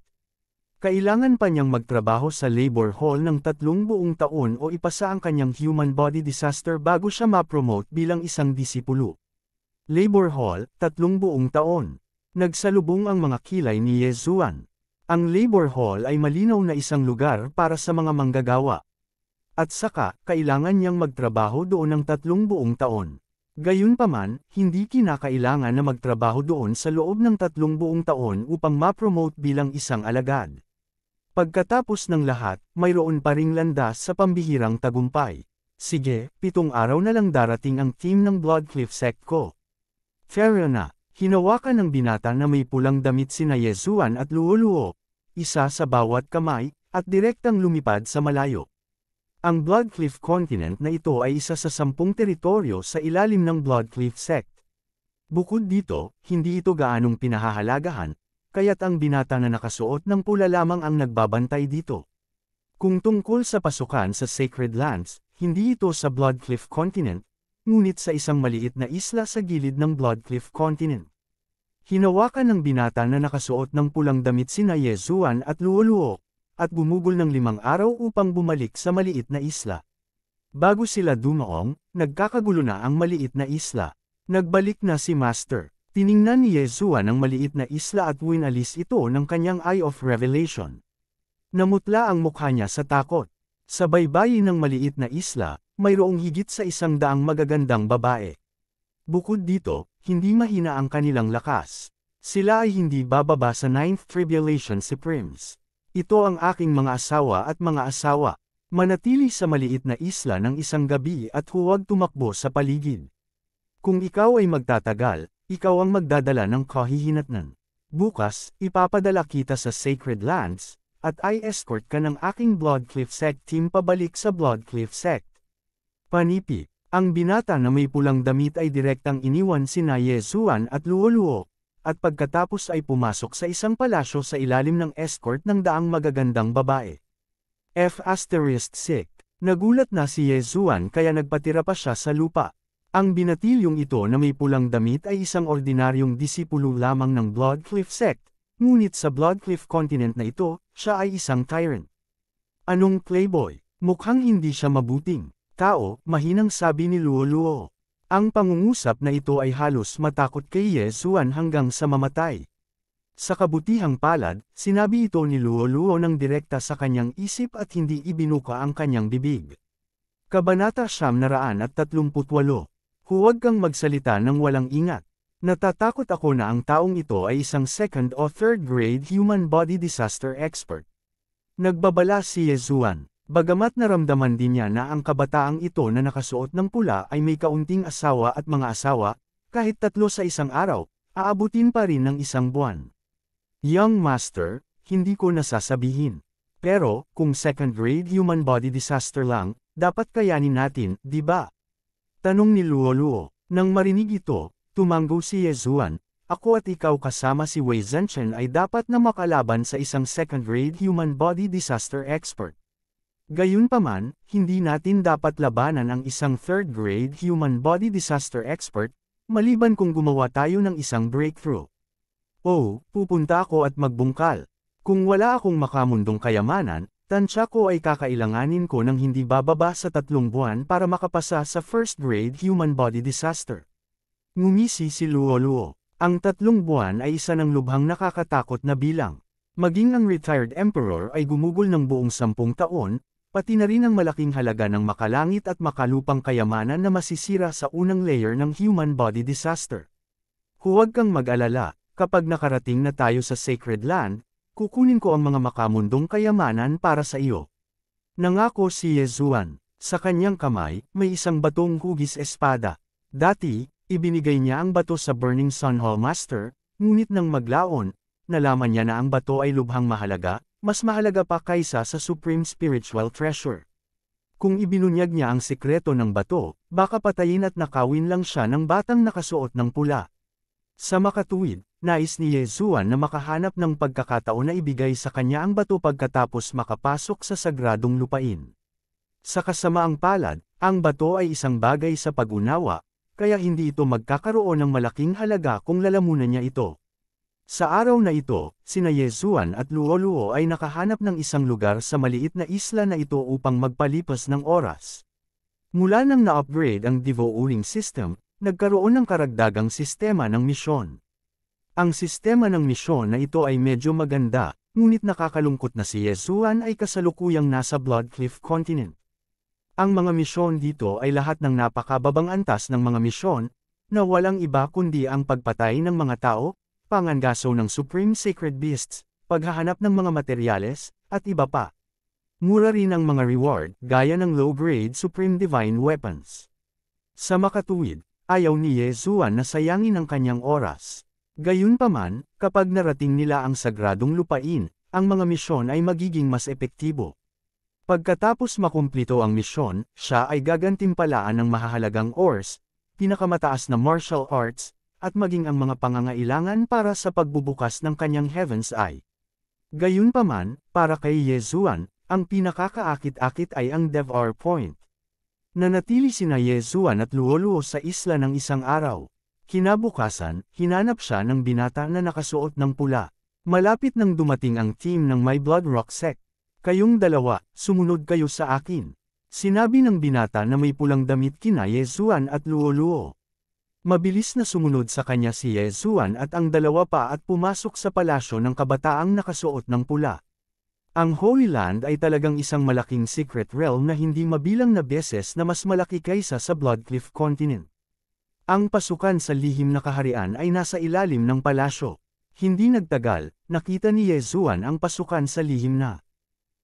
Kailangan pa niyang magtrabaho sa labor hall ng 3 buong taon o ipasa ang kanyang human body disaster bago siya ma-promote bilang isang disipulo. Labor hall, 3 buong taon. Nagsalubong ang mga kilay ni Yezuan. Ang labor hall ay malinaw na isang lugar para sa mga manggagawa. At saka, kailangan niyang magtrabaho doon ng 3 buong taon. Gayunpaman, hindi kinakailangan na magtrabaho doon sa loob ng 3 buong taon upang ma-promote bilang isang alagad. Pagkatapos ng lahat, mayroon pa ring landas sa pambihirang tagumpay. Sige, 7 araw na lang darating ang team ng Bloodcliff sect ko. Fair na, hinawakan ng binata na may pulang damit sina Yezuan at Luo, isa sa bawat kamay, at direktang lumipad sa malayo. Ang Bloodcliff Continent na ito ay isa sa 10 teritoryo sa ilalim ng Bloodcliff sect. Bukod dito, hindi ito gaanong pinahahalagahan, kaya't ang binata na nakasuot ng pula lamang ang nagbabantay dito. Kung tungkol sa pasukan sa Sacred Lands, hindi ito sa Bloodcliff Continent, ngunit sa isang maliit na isla sa gilid ng Bloodcliff Continent. Hinawakan ng binata na nakasuot ng pulang damit sina Yezuan at Luo, at gumugol ng 5 araw upang bumalik sa maliit na isla. Bago sila dumaong, nagkakagulo na ang maliit na isla. Nagbalik na si Master. Tiningnan ni Yezuan ang maliit na isla at winalis ito ng kanyang Eye of Revelation. Namutla ang mukha niya sa takot. Sa baybayin ng maliit na isla, mayroong higit sa 100 magagandang babae. Bukod dito, hindi mahina ang kanilang lakas. Sila ay hindi bababa sa 9th Tribulation Supremes. Ito ang aking mga asawa at mga asawa. Manatili sa maliit na isla ng isang gabi at huwag tumakbo sa paligid. Kung ikaw ay magtatagal, ikaw ang magdadala ng kahihinatnan. Bukas, ipapadala kita sa Sacred Lands, at i-escort ka ng aking Bloodcliff sect team pabalik sa Bloodcliff sect. Panipi, ang binata na may pulang damit ay direktang iniwan sina Yezuan at Luo, at pagkatapos ay pumasok sa isang palasyo sa ilalim ng escort ng daang magagandang babae. F***sick. Nagulat na si Yezuan kaya nagpatira pa siya sa lupa. Ang binatilyong ito na may pulang damit ay isang ordinaryong disipulo lamang ng Bloodcliff sect, ngunit sa Bloodcliff Continent na ito, siya ay isang tyrant. Anong playboy? Mukhang hindi siya mabuting tao, mahinang sabi ni Luo. Ang pangungusap na ito ay halos matakot kay Yezuan hanggang sa mamatay. Sa kabutihang palad, sinabi ito ni Luo ng direkta sa kanyang isip at hindi ibinuka ang kanyang bibig. Kabanata 938. Huwag kang magsalita ng walang ingat. Natatakot ako na ang taong ito ay isang 2nd o 3rd grade human body disaster expert. Nagbabala si Yezuan. Bagamat naramdaman din niya na ang kabataang ito na nakasuot ng pula ay may kaunting asawa at mga asawa, kahit 3 sa isang araw, aabutin pa rin ng 1 buwan. Young Master, hindi ko nasasabihin. Pero, kung 2nd grade human body disaster lang, dapat kayanin natin, di ba? Tanong ni Luo. Nang marinig ito, tumanggo si Yezuan, ako at ikaw kasama si Wei Zhenchen ay dapat na makalaban sa isang 2nd grade human body disaster expert. Gayunpaman, hindi natin dapat labanan ang isang 3rd grade human body disaster expert, maliban kung gumawa tayo ng isang breakthrough. Oh, pupunta ako at magbungkal. Kung wala akong makamundong kayamanan, tansya ko ay kakailanganin ko ng hindi bababa sa 3 buwan para makapasa sa 1st grade human body disaster. Ngumisi si Luo. Ang 3 buwan ay isa ng lubhang nakakatakot na bilang. Maging ang retired emperor ay gumugol ng buong 10 taon, pati na rin ang malaking halaga ng makalangit at makalupang kayamanan na masisira sa unang layer ng human body disaster. Huwag kang mag-alala, kapag nakarating na tayo sa Sacred Land, kukunin ko ang mga makamundong kayamanan para sa iyo. Nangako si Yezuan. Sa kanyang kamay, may isang batong hugis espada. Dati, ibinigay niya ang bato sa Burning Sun Hall Master, ngunit nang maglaon, nalaman niya na ang bato ay lubhang mahalaga, mas mahalaga pa kaysa sa Supreme Spiritual Treasure. Kung ibinunyag niya ang sikreto ng bato, baka patayin at nakawin lang siya ng batang nakasuot ng pula. Sa makatuwid, nais ni Yezuan na makahanap ng pagkakataon na ibigay sa kanya ang bato pagkatapos makapasok sa sagradong lupain. Sa kasamaang palad, ang bato ay isang bagay sa pag-unawa, kaya hindi ito magkakaroon ng malaking halaga kung lalamunan niya ito. Sa araw na ito, sina Yezuan at Luo-Luo ay nakahanap ng isang lugar sa maliit na isla na ito upang magpalipas ng oras. Mula nang na-upgrade ang Devo-Uring system, nagkaroon ng karagdagang sistema ng misyon. Ang sistema ng misyon na ito ay medyo maganda, ngunit nakakalungkot na si Yezuan ay kasalukuyang nasa Bloodcliff Continent. Ang mga misyon dito ay lahat ng napakababang antas ng mga misyon, na walang iba kundi ang pagpatay ng mga tao, pangangaso ng Supreme Sacred Beasts, paghahanap ng mga materyales, at iba pa. Mura rin ang mga reward, gaya ng low-grade Supreme Divine Weapons. Sa makatuwid, ayaw ni Yezuan na sayangin ang kanyang oras. Gayunpaman, kapag narating nila ang sagradong lupain, ang mga misyon ay magiging mas epektibo. Pagkatapos makumplito ang misyon, siya ay gagantimpalaan ng mahahalagang ores, pinakamataas na martial arts, at maging ang mga pangangailangan para sa pagbubukas ng kanyang Heaven's Eye. Gayunpaman, para kay Yezuan, ang pinakakaakit-akit ay ang Devar Point. Nanatili sina Yezuan at Luo-Luo sa isla ng isang araw. Kinabukasan, hinanap siya ng binata na nakasuot ng pula. Malapit nang dumating ang team ng My Blood Rock Sect. Kayong dalawa, sumunod kayo sa akin. Sinabi ng binata na may pulang damit kina Yezuan at Luo-Luo. Mabilis na sumunod sa kanya si Yezuan at ang dalawa pa at pumasok sa palasyo ng kabataang nakasuot ng pula. Ang Holy Land ay talagang isang malaking secret realm na hindi mabilang na beses na mas malaki kaysa sa Bloodcliff Continent. Ang pasukan sa lihim na kaharian ay nasa ilalim ng palasyo. Hindi nagtagal, nakita ni Yezuan ang pasukan sa lihim na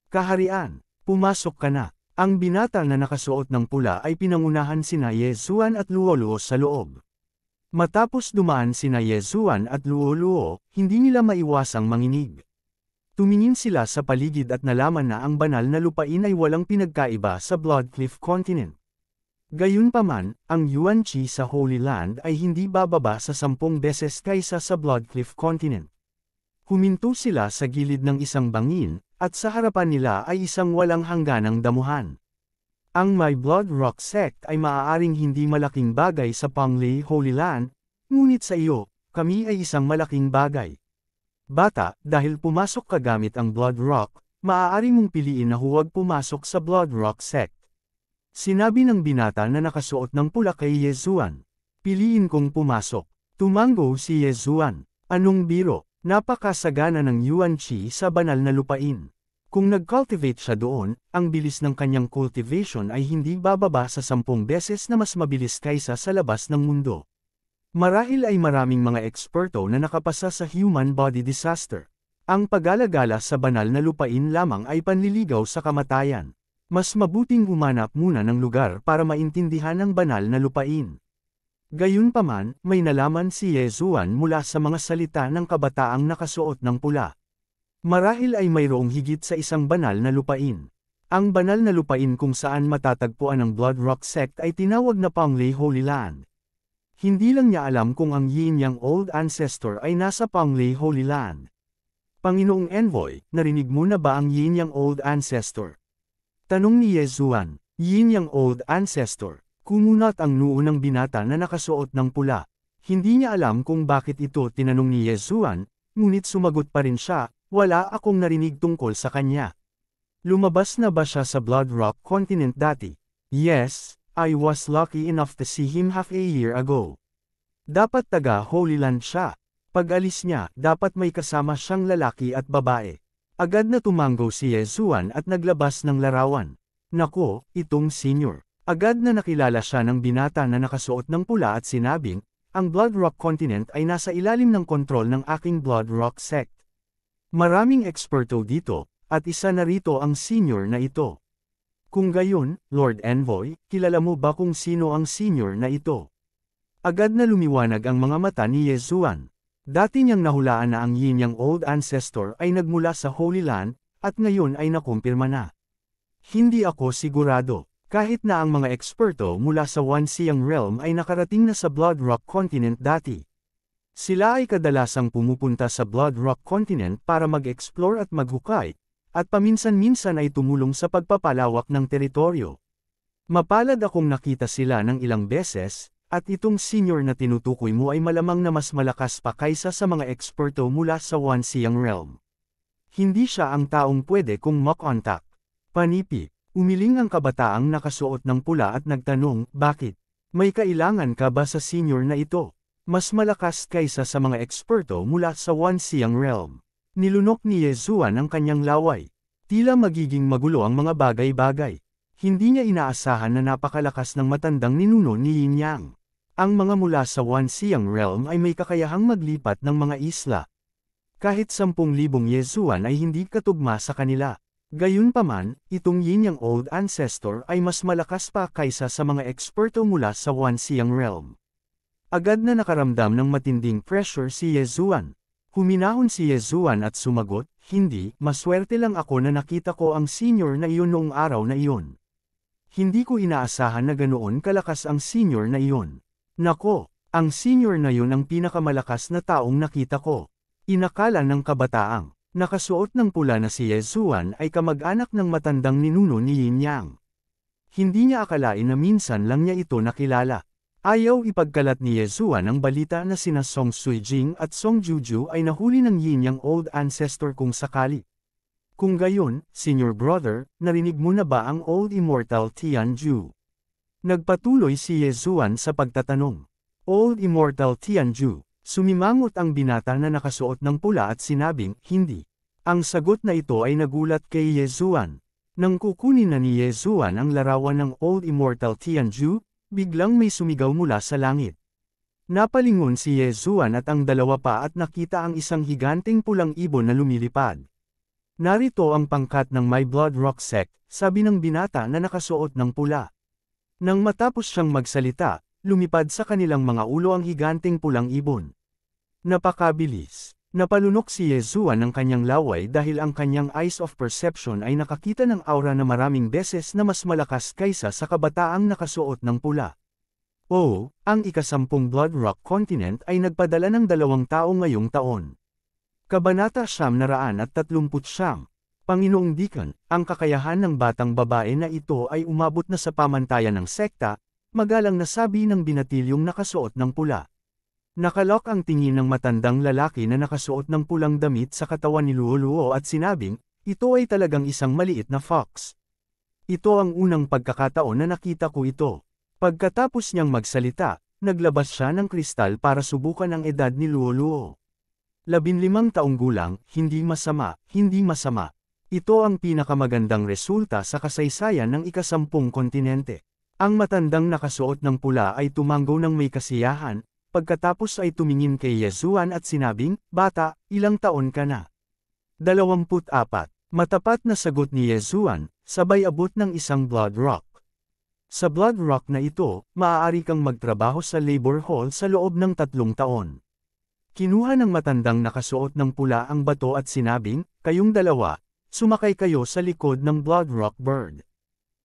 kaharian. Pumasok ka na. Ang binata na nakasuot ng pula ay pinangunahan sina Yezuan at Luo-Luo sa loob. Matapos dumaan sina Yezuan at Luo-Luo, hindi nila maiwasang manginig. Tumingin sila sa paligid at nalaman na ang banal na lupain ay walang pinagkaiba sa Bloodcliff Continent. Gayunpaman, ang Yuan Chi sa Holy Land ay hindi bababa sa 10 beses kaysa sa Bloodcliff Continent. Huminto sila sa gilid ng isang bangin, at sa harapan nila ay isang walang hangganang damuhan. Ang My Blood Rock Sect ay maaaring hindi malaking bagay sa Panglay Holy Land, ngunit sa iyo, kami ay isang malaking bagay. Bata, dahil pumasok ka gamit ang Blood Rock, maaari mong piliin na huwag pumasok sa Blood Rock Sect. Sinabi ng binata na nakasuot ng pula kay Yezuan. Piliin kong pumasok. Tumango si Yezuan. Anong biro? Napakasagana ng Yuan Chi sa banal na lupain. Kung nag-cultivate siya doon, ang bilis ng kanyang cultivation ay hindi bababa sa 10 beses na mas mabilis kaysa sa labas ng mundo. Marahil ay maraming mga eksperto na nakapasa sa human body disaster. Ang pag-alagala sa banal na lupain lamang ay panliligaw sa kamatayan. Mas mabuting humanap muna ng lugar para maintindihan ang banal na lupain. Gayunpaman, may nalaman si Yezuan mula sa mga salita ng kabataang nakasuot ng pula. Marahil ay mayroong higit sa isang banal na lupain. Ang banal na lupain kung saan matatagpuan ang Blood Rock Sect ay tinawag na Panglay Holy Land. Hindi lang niya alam kung ang Yin Yang Old Ancestor ay nasa Panglay Holy Land. Panginoong Envoy, narinig mo na ba ang Yin Yang Old Ancestor? Tanong ni Yezuan. Yin Yang Old Ancestor. Kumunat ang noo ng binata na nakasuot ng pula. Hindi niya alam kung bakit ito tinanong ni Yezuan, ngunit sumagot pa rin siya. Wala akong narinig tungkol sa kanya. Lumabas na ba siya sa Blood Rock Continent dati? Yes, I was lucky enough to see him half a year ago. Dapat taga Holy Land siya. Pag alis niya, dapat may kasama siyang lalaki at babae. Agad na tumango si Yezuan at naglabas ng larawan. Nako, itong senior. Agad na nakilala siya ng binata na nakasuot ng pula at sinabing, ang Blood Rock Continent ay nasa ilalim ng kontrol ng aking Blood Rock Sect. Maraming eksperto dito, at isa na rito ang senior na ito. Kung gayon, Lord Envoy, kilala mo ba kung sino ang senior na ito? Agad na lumiwanag ang mga mata ni Yezuan. Dati niyang nahulaan na ang Yin Yang Old Ancestor ay nagmula sa Holy Land, at ngayon ay nakumpirma na. Hindi ako sigurado, kahit na ang mga eksperto mula sa One Siang Realm ay nakarating na sa Blood Rock Continent dati. Sila ay kadalasang pumupunta sa Blood Rock Continent para mag-explore at maghukay, at paminsan-minsan ay tumulong sa pagpapalawak ng teritoryo. Mapalad akong nakita sila ng ilang beses, at itong senior na tinutukoy mo ay malamang na mas malakas pa kaysa sa mga eksperto mula sa One Siang Realm. Hindi siya ang taong pwede kong makontak. Panipi, umiling ang kabataang nakasuot ng pula at nagtanong, bakit? May kailangan ka ba sa senior na ito? Mas malakas kaysa sa mga eksperto mula sa One Siang Realm. Nilunok ni Yezuan ang kanyang laway. Tila magiging magulo ang mga bagay-bagay. Hindi niya inaasahan na napakalakas ng matandang ninuno ni Yin Yang. Ang mga mula sa One Siang Realm ay may kakayahang maglipat ng mga isla. Kahit 10,000 Yezuan ay hindi katugma sa kanila. Gayunpaman, itong Yin Yang Old Ancestor ay mas malakas pa kaysa sa mga eksperto mula sa One Siang Realm. Agad na nakaramdam ng matinding pressure si Yezuan. Huminahon si Yezuan at sumagot, hindi, maswerte lang ako na nakita ko ang senior na iyon noong araw na iyon. Hindi ko inaasahan na ganoon kalakas ang senior na iyon. Nako, ang senior na yun ang pinakamalakas na taong nakita ko. Inakala ng kabataang, nakasuot ng pula na si Yezuan ay kamag-anak ng matandang ninuno ni Yin Yang. Hindi niya akalain na minsan lang niya ito nakilala. Ayaw ipagkalat ni Yezuan ang balita na sina Song Suijing at Song Juju ay nahuli ng Yin Yang Old Ancestor kung sakali. Kung gayon, Senior Brother, narinig mo na ba ang Old Immortal Tianju? Nagpatuloy si Yezuan sa pagtatanong. Old Immortal Tianju, sumimangot ang binata na nakasuot ng pula at sinabing, hindi. Ang sagot na ito ay nagulat kay Yezuan. Nang kukunin na ni Yezuan ang larawan ng Old Immortal Tianju, biglang may sumigaw mula sa langit. Napalingon si Yezuan at ang dalawa pa at nakita ang isang higanteng pulang ibon na lumilipad. Narito ang pangkat ng My Blood Rock Sect, sabi ng binata na nakasuot ng pula. Nang matapos siyang magsalita, lumipad sa kanilang mga ulo ang higanteng pulang ibon. Napakabilis. Napalunok si Yezuan ng kanyang laway dahil ang kanyang eyes of perception ay nakakita ng aura na maraming beses na mas malakas kaysa sa kabataang nakasuot ng pula. Oo, ang ika-10 Blood Rock Continent ay nagpadala ng 2 tao ngayong taon. Kabanata 939, Panginoong Deacon, ang kakayahan ng batang babae na ito ay umabot na sa pamantayan ng sekta, magalang na sabi ng binatilyong nakasuot ng pula. Nakalok ang tingin ng matandang lalaki na nakasuot ng pulang damit sa katawan ni Luo at sinabing, ito ay talagang isang maliit na fox. Ito ang unang pagkakataon na nakita ko ito. Pagkatapos niyang magsalita, naglabas siya ng kristal para subukan ang edad ni Luo. 15 taong gulang, hindi masama, hindi masama. Ito ang pinakamagandang resulta sa kasaysayan ng ika-10 kontinente. Ang matandang nakasuot ng pula ay tumanggo ng may kasiyahan, pagkatapos ay tumingin kay Yezuan at sinabing, bata, ilang taon ka na? 24. Matapat na sagot ni Yezuan, sabay abot ng isang Blood Rock. Sa Blood Rock na ito, maaari kang magtrabaho sa labor hall sa loob ng 3 taon. Kinuha ng matandang nakasuot ng pula ang bato at sinabing, kayong dalawa, sumakay kayo sa likod ng Blood Rock Bird.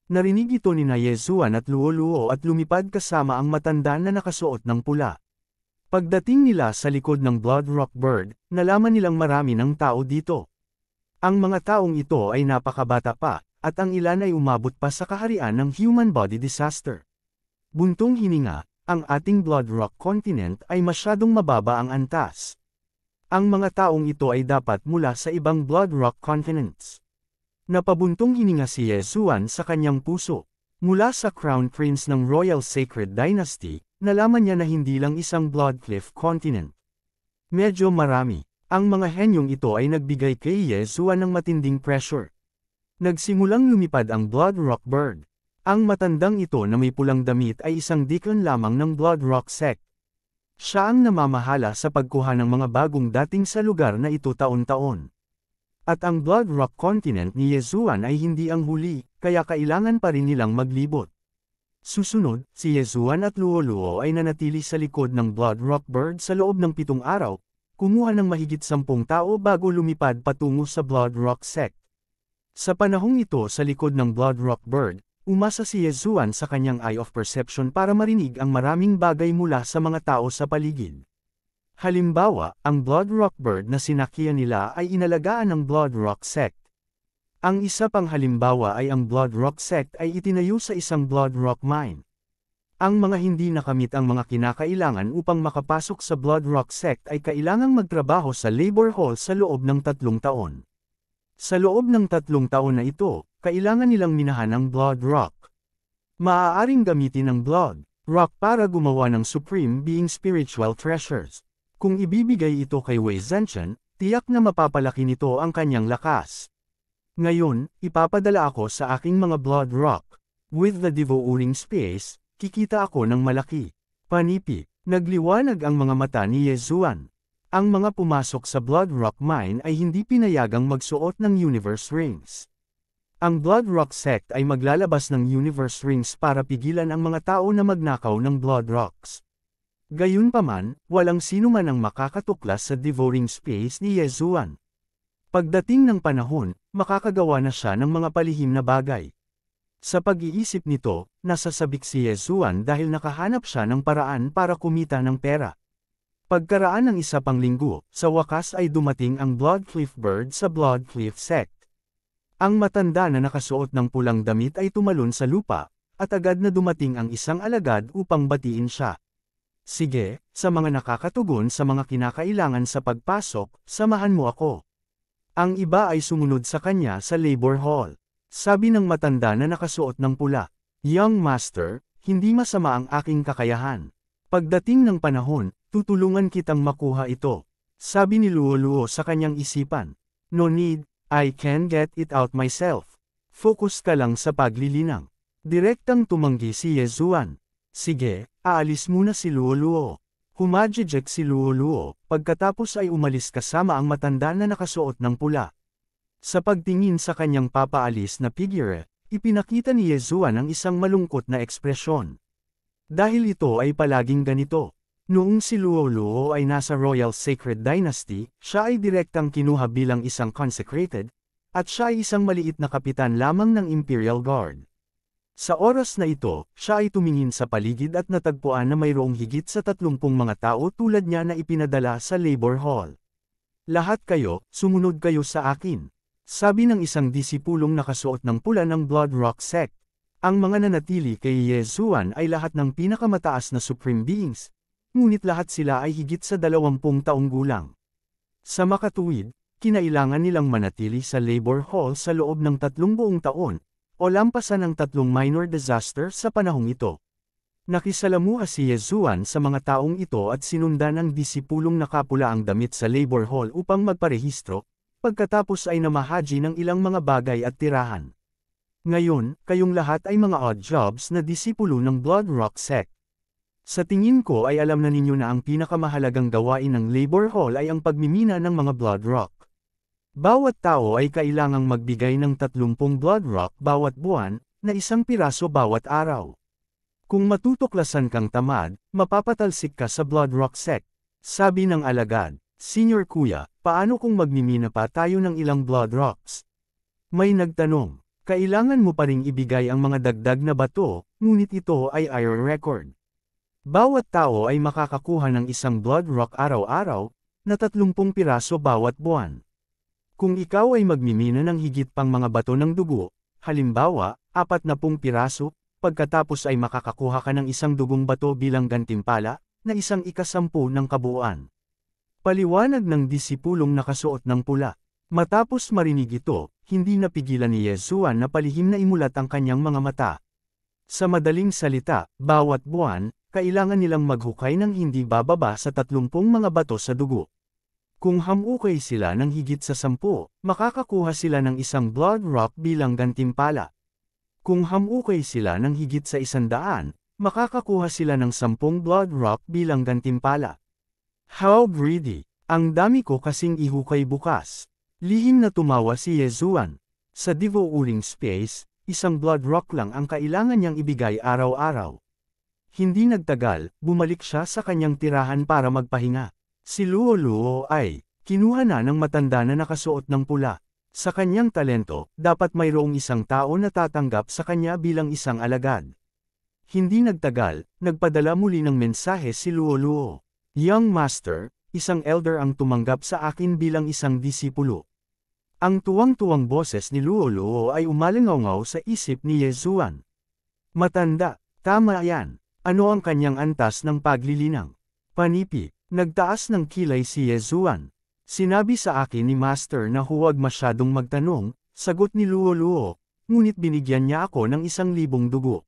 Narinig ito ni Yezuan at Luo at lumipad kasama ang matanda na nakasuot ng pula. Pagdating nila sa likod ng Blood Rock Bird, nalaman nilang marami ng tao dito. Ang mga taong ito ay napakabata pa, at ang ilan ay umabot pa sa kaharian ng human body disaster. Buntong hininga, ang ating Blood Rock Continent ay masyadong mababa ang antas. Ang mga taong ito ay dapat mula sa ibang Blood Rock continents. Napabuntong hininga si Yezuan sa kanyang puso. Mula sa Crown Prince ng Royal Sacred Dynasty, nalaman niya na hindi lang isang Bloodcliff continent. Medyo marami. Ang mga henyong ito ay nagbigay kay Yezuan ng matinding pressure. Nagsimulang lumipad ang Blood Rock Bird. Ang matandang ito na may pulang damit ay isang deacon lamang ng Blood Rock Sect. Siya ang namamahala sa pagkuha ng mga bagong dating sa lugar na ito taon-taon. At ang Blood Rock Continent ni Yezuan ay hindi ang huli, kaya kailangan pa rin nilang maglibot. Susunod, si Yezuan at Luo-Luo ay nanatili sa likod ng Blood Rock Bird sa loob ng 7 araw, kumuha ng mahigit 10 tao bago lumipad patungo sa Blood Rock Sect. Sa panahong ito sa likod ng Blood Rock Bird, umasa si Yezuan sa kanyang Eye of Perception para marinig ang maraming bagay mula sa mga tao sa paligid. Halimbawa, ang Blood Rock Bird na sinakyan nila ay inalagaan ng Blood Rock Sect. Ang isa pang halimbawa ay ang Blood Rock Sect ay itinayo sa isang Blood Rock Mine. Ang mga hindi nakamit ang mga kinakailangan upang makapasok sa Blood Rock Sect ay kailangang magtrabaho sa labor hall sa loob ng 3 taon. Sa loob ng 3 taon na ito, kailangan nilang minahan ang Blood Rock. Maaaring gamitin ang Blood Rock para gumawa ng Supreme Being Spiritual Treasures. Kung ibibigay ito kay Wei Zhenchen, tiyak na mapapalaki nito ang kanyang lakas. Ngayon, ipapadala ako sa aking mga Blood Rock. With the devouring space, kikita ako ng malaki. Panipi, nagliwanag ang mga mata ni Yezuan. Ang mga pumasok sa Blood Rock Mine ay hindi pinayagang magsuot ng Universe Rings. Ang Blood Rock Sect ay maglalabas ng Universe Rings para pigilan ang mga tao na magnakaw ng Blood Rocks. Gayunpaman, walang sino man ang makakatuklas sa devouring space ni Yezuan. Pagdating ng panahon, makakagawa na siya ng mga palihim na bagay. Sa pag-iisip nito, nasasabik si Yezuan dahil nakahanap siya ng paraan para kumita ng pera. Pagkaraan ng 1 pang linggo, sa wakas ay dumating ang Bloodcliff Bird sa Bloodcliff Sect. Ang matanda na nakasuot ng pulang damit ay tumalon sa lupa, at agad na dumating ang isang alagad upang batiin siya. Sige, sa mga nakakatugon sa mga kinakailangan sa pagpasok, samahan mo ako. Ang iba ay sumunod sa kanya sa labor hall. Sabi ng matanda na nakasuot ng pula, "Young master, hindi masama ang aking kakayahan. Pagdating ng panahon, tutulungan kitang makuha ito." Sabi ni Luo-Luo sa kanyang isipan, "No need, I can get it out myself. Focus ka lang sa paglilinang." Direktang tumanggi si Yezuan. "Sige, aalis muna si Luo-Luo." Humajijek si Luo-Luo, pagkatapos ay umalis kasama ang matanda na nakasuot ng pula. Sa pagtingin sa kanyang papaalis na figure, ipinakita ni Yezuan ang isang malungkot na ekspresyon. Dahil ito ay palaging ganito. Noong si Luo-Luo ay nasa Royal Sacred Dynasty, siya ay direktang kinuha bilang isang consecrated, at siya ay isang maliit na kapitan lamang ng Imperial Guard. Sa oras na ito, siya ay tumingin sa paligid at natagpuan na mayroong higit sa 30 mga tao tulad niya na ipinadala sa labor hall. "Lahat kayo, sumunod kayo sa akin," sabi ng isang disipulong nakasuot ng pula ng Blood Rock Sect. Ang mga nanatili kay Yezuan ay lahat ng pinakamataas na Supreme Beings, ngunit lahat sila ay higit sa 20 taong gulang. Sa makatuwid, kinailangan nilang manatili sa labor hall sa loob ng 3 buong taon, o lampasan ng 3 minor disaster sa panahong ito. Nakisalamuha si Yezuan sa mga taong ito at sinundan ang disipulong nakapula ang damit sa labor hall upang magparehistro, pagkatapos ay namahaji ng ilang mga bagay at tirahan. Ngayon, kayong lahat ay mga odd jobs na disipulo ng Blood Rock Sect. Sa tingin ko ay alam na ninyo na ang pinakamahalagang gawain ng labor hall ay ang pagmimina ng mga Blood Rock. Bawat tao ay kailangang magbigay ng 30 Blood Rock bawat buwan, na 1 piraso bawat araw. Kung matutuklasan kang tamad, mapapatalsik ka sa Blood Rock Sect. Sabi ng alagad, "Senior Kuya, paano kung magmimina pa tayo ng ilang Blood Rocks?" May nagtanong, "Kailangan mo pa ring ibigay ang mga dagdag na bato, ngunit ito ay iron record. Bawat tao ay makakakuha ng 1 Blood Rock araw-araw, na 30 piraso bawat buwan. Kung ikaw ay magmimina ng higit pang mga bato ng dugo, halimbawa, 40 piraso, pagkatapos ay makakakuha ka ng 1 dugong bato bilang gantimpala, na 1/10 ng kabuuan." Paliwanag ng disipulong nakasuot ng pula. Matapos marinig ito, hindi napigilan ni Yezuan na palihim na imulat ang kanyang mga mata. Sa madaling salita, bawat buwan, kailangan nilang maghukay ng hindi bababa sa 30 mga bato sa dugo. Kung hamukay sila ng higit sa 10, makakakuha sila ng 1 Blood Rock bilang gantimpala. Kung hamukay sila ng higit sa 100, makakakuha sila ng 10 Blood Rock bilang gantimpala. How greedy! Ang dami ko kasing ihukay bukas. Lihim na tumawa si Yezuan. Sa devouring space, isang blood rock lang ang kailangan niyang ibigay araw-araw. Hindi nagtagal, bumalik siya sa kanyang tirahan para magpahinga. Si Luo Luo ay kinuha na ng matanda na nakasuot ng pula. Sa kanyang talento, dapat mayroong isang tao na tatanggap sa kanya bilang isang alagad. Hindi nagtagal, nagpadala muli ng mensahe si Luo Luo. Young Master, isang elder ang tumanggap sa akin bilang isang disipulo. Ang tuwang-tuwang boses ni Luo Luo ay umalingaw sa isip ni Ye Zuan. Matanda, tama yan. Ano ang kanyang antas ng paglilinang? Panipi, nagtaas ng kilay si Ye Zuan. Sinabi sa akin ni Master na huwag masyadong magtanong, sagot ni Luo Luo, ngunit binigyan niya ako ng 1,000 dugo.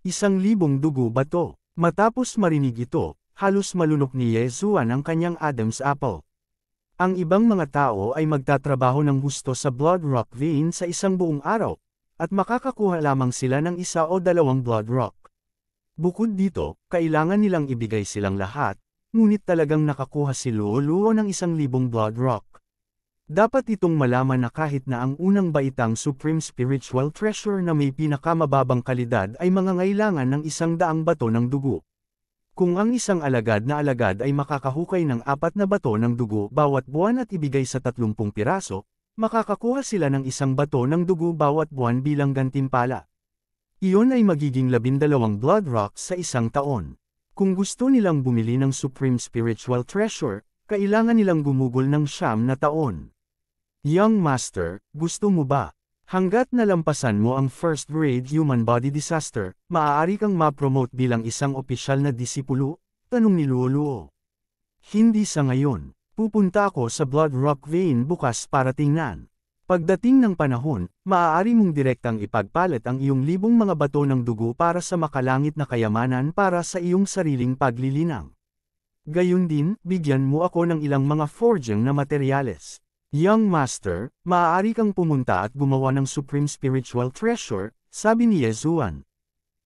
1,000 dugo ba to? Matapos marinig ito, halos malunok ni Ye Zuan ang kanyang Adam's apple. Ang ibang mga tao ay magtatrabaho ng gusto sa blood rock vein sa isang buong araw, at makakakuha lamang sila ng 1 o 2 blood rock. Bukod dito, kailangan nilang ibigay silang lahat, ngunit talagang nakakuha si Luo Luo ng 1,000 blood rock. Dapat itong malaman na kahit na ang unang baitang Supreme Spiritual Treasure na may pinakamababang kalidad ay mangangailangan ng 100 bato ng dugo. Kung ang isang alagad na alagad ay makakahukay ng 4 na bato ng dugo bawat buwan at ibigay sa 30 piraso, makakakuha sila ng 1 bato ng dugo bawat buwan bilang gantimpala. Iyon ay magiging 12 blood rocks sa 1 taon. Kung gusto nilang bumili ng Supreme Spiritual Treasure, kailangan nilang gumugol ng 9 na taon. Young Master, gusto mo ba? Hanggat nalampasan mo ang first grade human body disaster, maaari kang ma-promote bilang isang opisyal na disipulo? Tanong ni Luo Luo. Hindi sa ngayon. Pupunta ako sa blood rock vein bukas para tingnan. Pagdating ng panahon, maaari mong direktang ipagpalit ang iyong libong mga bato ng dugo para sa makalangit na kayamanan para sa iyong sariling paglilinang. Gayun din, bigyan mo ako ng ilang mga forging na materyales. Young Master, maaari kang pumunta at gumawa ng Supreme Spiritual Treasure, sabi ni Ye Zuan.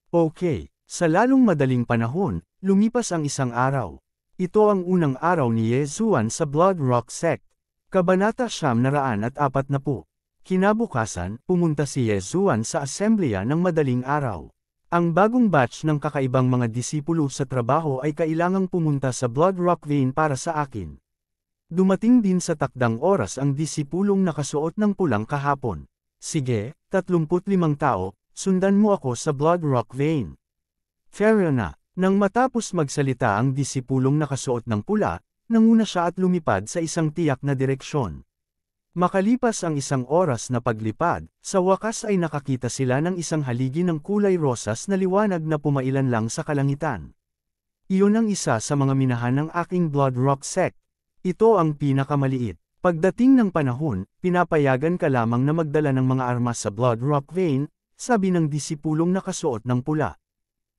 Okay, sa lalong madaling panahon, lumipas ang 1 araw. Ito ang unang araw ni Ye Zuan sa Blood Rock Sect. Kabanata 940. Kinabukasan, pumunta si Ye Zuan sa assembleya ng madaling araw. Ang bagong batch ng kakaibang mga disipulo sa trabaho ay kailangang pumunta sa Blood Rock Vein para sa akin. Dumating din sa takdang oras ang disipulong nakasuot ng pulang kahapon. Sige, 35 tao, sundan mo ako sa Blood Rock Vein. Fair na. Nang matapos magsalita ang disipulong nakasuot ng pula, nanguna siya at lumipad sa isang tiyak na direksyon. Makalipas ang 1 oras na paglipad, sa wakas ay nakakita sila ng isang haligi ng kulay rosas na liwanag na pumailan lang sa kalangitan. Iyon ang isa sa mga minahan ng aking Blood Rock Sect. Ito ang pinakamaliit. Pagdating ng panahon, pinapayagan ka lamang na magdala ng mga armas sa Blood Rock Vein, sabi ng disipulong nakasuot ng pula.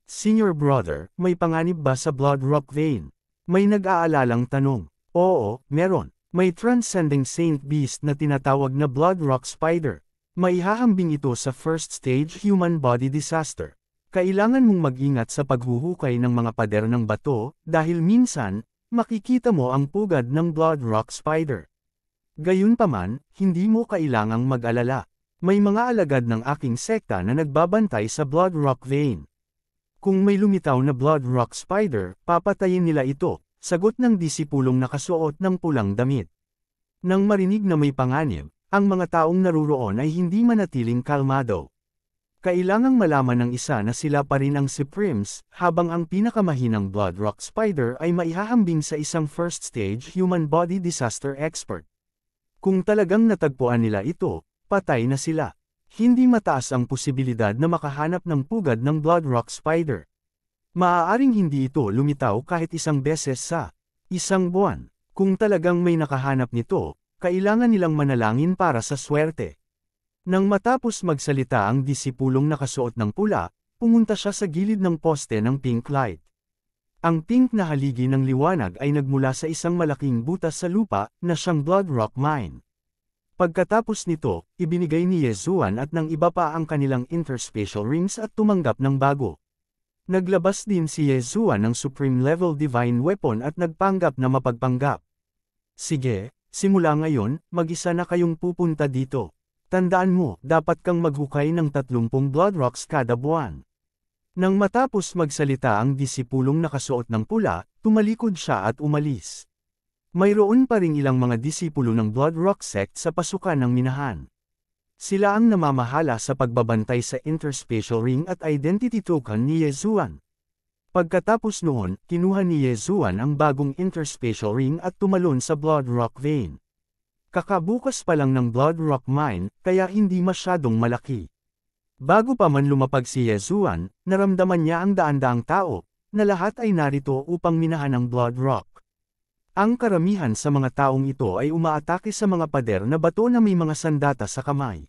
Senior brother, may panganib ba sa Blood Rock Vein? May nag-aalalang tanong. Oo, meron. May transcending saint beast na tinatawag na Blood Rock Spider. Maihahambing ito sa first stage human body disaster. Kailangan mong mag-ingat sa paghuhukay ng mga pader ng bato, dahil minsan, makikita mo ang pugad ng Blood Rock Spider. Gayunpaman, hindi mo kailangang mag-alala. May mga alagad ng aking sekta na nagbabantay sa Blood Rock Vein. Kung may lumitaw na Blood Rock Spider, papatayin nila ito, sagot ng disipulong nakasuot ng pulang damit. Nang marinig na may panganib, ang mga taong naruroon ay hindi manatiling kalmado. Kailangang malaman ng isa na sila pa rin ang Supremes, habang ang pinakamahinang Blood Rock Spider ay maihahambing sa isang first stage human body disaster expert. Kung talagang natagpuan nila ito, patay na sila. Hindi mataas ang posibilidad na makahanap ng pugad ng Blood Rock Spider. Maaaring hindi ito lumitaw kahit 1 beses sa 1 buwan. Kung talagang may nakahanap nito, kailangan nilang manalangin para sa swerte. Nang matapos magsalita ang disipulong nakasuot ng pula, pumunta siya sa gilid ng poste ng pink light. Ang pink na haligi ng liwanag ay nagmula sa isang malaking butas sa lupa na siyang Blood Rock Mine. Pagkatapos nito, ibinigay ni Ye Zuan at ng iba pa ang kanilang interspatial rings at tumanggap ng bago. Naglabas din si Ye Zuan ng Supreme Level Divine Weapon at nagpanggap na mapagpanggap. Sige, simula ngayon, mag-isa na kayong pupunta dito. Tandaan mo, dapat kang maghukay ng 30 blood rocks kada buwan. Nang matapos magsalita ang disipulong nakasuot ng pula, tumalikod siya at umalis. Mayroon pa ring ilang mga disipulo ng Blood Rock sect sa pasukan ng minahan. Sila ang namamahala sa pagbabantay sa interspatial ring at identity token ni Yezuan. Pagkatapos noon, kinuha ni Yezuan ang bagong interspatial ring at tumalon sa Blood Rock vein. Kakabukas pa lang ng Blood Rock mine, kaya hindi masyadong malaki. Bago pa man lumapag si Yezuan, naramdaman niya ang daan-daang tao, na lahat ay narito upang minahan ang Blood Rock. Ang karamihan sa mga taong ito ay umaatake sa mga pader na bato na may mga sandata sa kamay.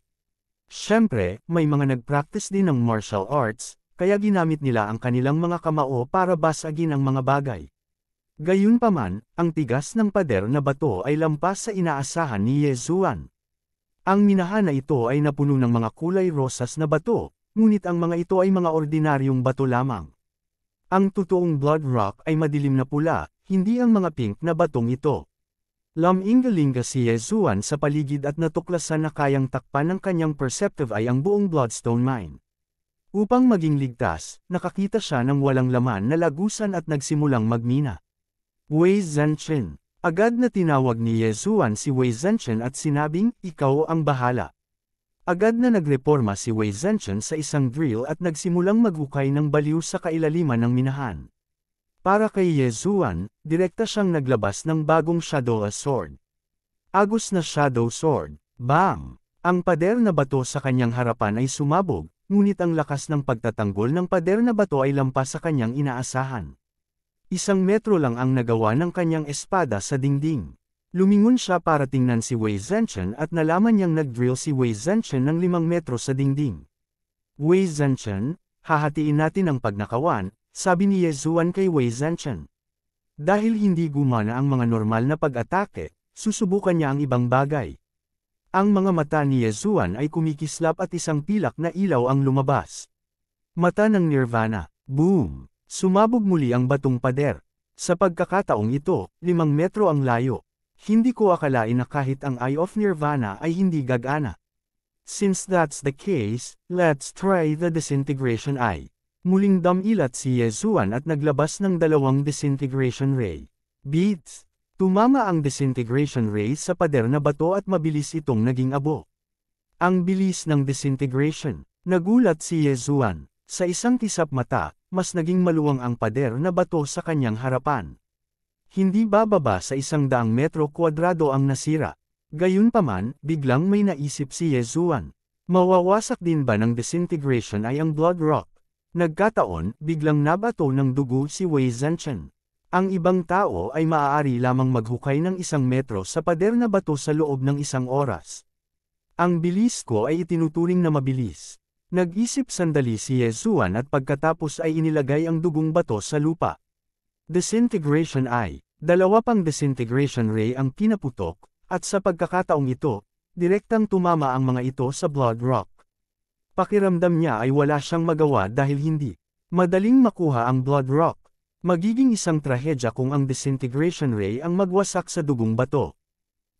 Siyempre, may mga nag-practice din ng martial arts, kaya ginamit nila ang kanilang mga kamao para basagin ang mga bagay. Gayunpaman, ang tigas ng pader na bato ay lampas sa inaasahan ni Yezuan. Ang minahan na ito ay napuno ng mga kulay rosas na bato, ngunit ang mga ito ay mga ordinaryong bato lamang. Ang totoong Blood Rock ay madilim na pula, hindi ang mga pink na batong ito. Lumingalinga si Yezuan sa paligid at natuklasan na kayang takpan ng kanyang perceptive eye ang buong Bloodstone Mine. Upang maging ligtas, nakakita siya ng walang laman na lagusan at nagsimulang magmina. Wei Zhenchen. Agad na tinawag ni Yezuan si Wei Zhenchen at sinabing, ikaw ang bahala. Agad na nagreporma si Wei Zhenchen sa isang drill at nagsimulang maghukay ng baliw sa kailaliman ng minahan. Para kay Yezuan, direkta siyang naglabas ng bagong Shadow Sword. Agos na Shadow Sword. Bam! Ang pader na bato sa kanyang harapan ay sumabog, ngunit ang lakas ng pagtatanggol ng pader na bato ay lampas sa kanyang inaasahan. 1 metro lang ang nagawa ng kanyang espada sa dingding. Lumingon siya para tingnan si Wei Zhenchen at nalaman niyang nag-drill si Wei Zhenchen ng 5 metro sa dingding. Wei Zhenchen, hahatiin natin ang pagnakawan, sabi ni Yezuan kay Wei Zhenchen. Dahil hindi gumana ang mga normal na pag-atake, susubukan niya ang ibang bagay. Ang mga mata ni Yezuan ay kumikislap at isang pilak na ilaw ang lumabas. Mata ng Nirvana. Boom! Sumabog muli ang batong pader. Sa pagkakataong ito, 5 metro ang layo. Hindi ko akalain na kahit ang Eye of Nirvana ay hindi gagana. Since that's the case, let's try the Disintegration Eye. Muling damilat si Yezuan at naglabas ng 2 Disintegration Ray. Beats! Tumama ang Disintegration Ray sa pader na bato at mabilis itong naging abo. Ang bilis ng Disintegration. Nagulat si Yezuan. Sa isang kisap mata, mas naging maluwang ang pader na bato sa kanyang harapan. Hindi bababa sa 100 metro kwadrado ang nasira. Gayunpaman, biglang may naisip si Yezuan. Mawawasak din ba ng disintegration ay ang Blood Rock? Nagkataon, biglang nabato ng dugo si Wei Zhenchen. Ang ibang tao ay maaari lamang maghukay ng 1 metro sa pader na bato sa loob ng 1 oras. Ang bilis ko ay itinuturing na mabilis. Nag-isip sandali si Yezuan at pagkatapos ay inilagay ang dugong bato sa lupa. Disintegration Eye. 2 pang Disintegration Ray ang pinaputok, at sa pagkakataong ito, direktang tumama ang mga ito sa Blood Rock. Pakiramdam niya ay wala siyang magawa dahil hindi madaling makuha ang Blood Rock. Magiging isang trahedya kung ang Disintegration Ray ang magwasak sa dugong bato.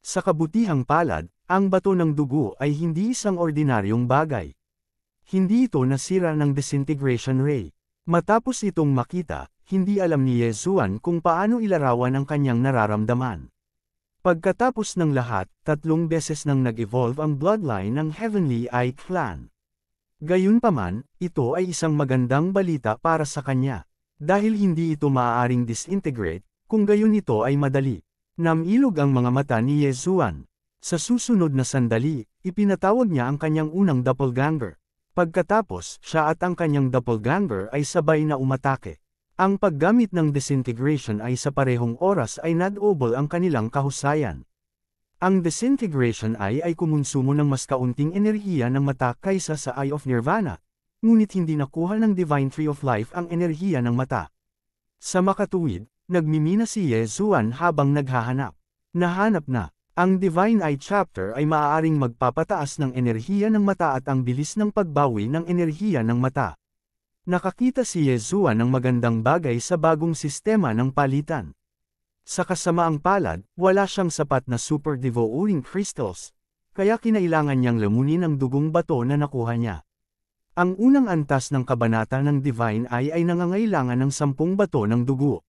Sa kabutihang palad, ang bato ng dugo ay hindi isang ordinaryong bagay. Hindi ito nasira ng Disintegration Ray. Matapos itong makita, hindi alam ni Yezuan kung paano ilarawan ang kanyang nararamdaman. Pagkatapos ng lahat, 3 beses nang nag-evolve ang bloodline ng Heavenly Eye Clan. Gayunpaman, ito ay isang magandang balita para sa kanya. Dahil hindi ito maaaring disintegrate, kung gayon ito ay madali. Namilog ang mga mata ni Yezuan. Sa susunod na sandali, ipinatawag niya ang kanyang unang doppelganger. Pagkatapos, siya at ang kanyang doppelganger ay sabay na umatake. Ang paggamit ng disintegration ay sa parehong oras ay nadouble ang kanilang kahusayan. Ang disintegration ay kumonsumo ng mas kaunting enerhiya ng mata kaysa sa Eye of Nirvana, ngunit hindi nakuha ng Divine Tree of Life ang enerhiya ng mata. Sa makatuwid, nagmimina si Yezuan habang naghahanap. Nahanap na. Ang Divine Eye Chapter ay maaaring magpapataas ng enerhiya ng mata at ang bilis ng pagbawi ng enerhiya ng mata. Nakakita si Yezuan ng magandang bagay sa bagong sistema ng palitan. Sa kasamaang palad, wala siyang sapat na Super Devouring Crystals, kaya kinailangan niyang lamunin ang dugong bato na nakuha niya. Ang unang antas ng kabanata ng Divine Eye ay nangangailangan ng 10 bato ng dugo.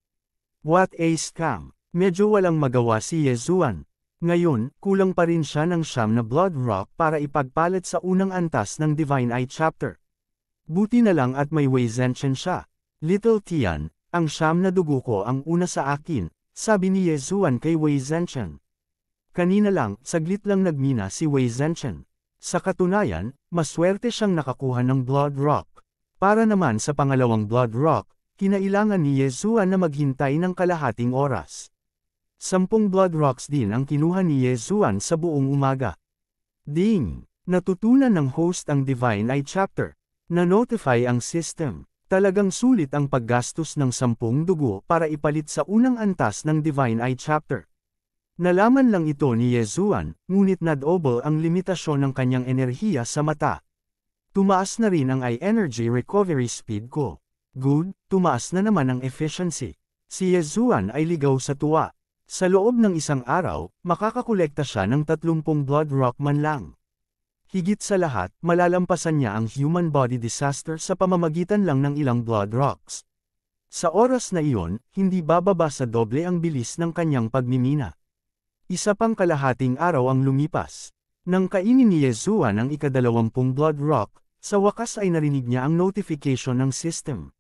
What a scam! Medyo walang magawa si Yezuan. Ngayon, kulang pa rin siya ng 9 na Blood Rock para ipagpalit sa unang antas ng Divine Eye chapter. Buti na lang at may Wei Zhenchen siya. Little Tian, ang 9 na dugo ko ang una sa akin, sabi ni Yezuan kay Wei Zhenchen. Kanina lang, saglit lang nagmina si Wei Zhenchen. Sa katunayan, maswerte siyang nakakuha ng Blood Rock. Para naman sa pangalawang Blood Rock, kinailangan ni Yezuan na maghintay ng kalahating oras. 10 Blood Rocks din ang kinuha ni Yezuan sa buong umaga. Ding! Natutunan ng host ang Divine Eye chapter. Na-notify ang system. Talagang sulit ang paggastos ng 10 dugo para ipalit sa unang antas ng Divine Eye chapter. Nalaman lang ito ni Yezuan, ngunit na-double ang limitasyon ng kanyang enerhiya sa mata. Tumaas na rin ang eye energy recovery speed ko. Good, tumaas na naman ang efficiency. Si Yezuan ay ligaw sa tuwa. Sa loob ng isang araw, makakakolekta siya ng 30 Blood Rock man lang. Higit sa lahat, malalampasan niya ang human body disaster sa pamamagitan lang ng ilang Blood Rocks. Sa oras na iyon, hindi bababa sa doble ang bilis ng kanyang pagmimina. Isa pang kalahating araw ang lumipas. Nang kainin ni Yezuan ang ika-20 Blood Rock, sa wakas ay narinig niya ang notification ng system.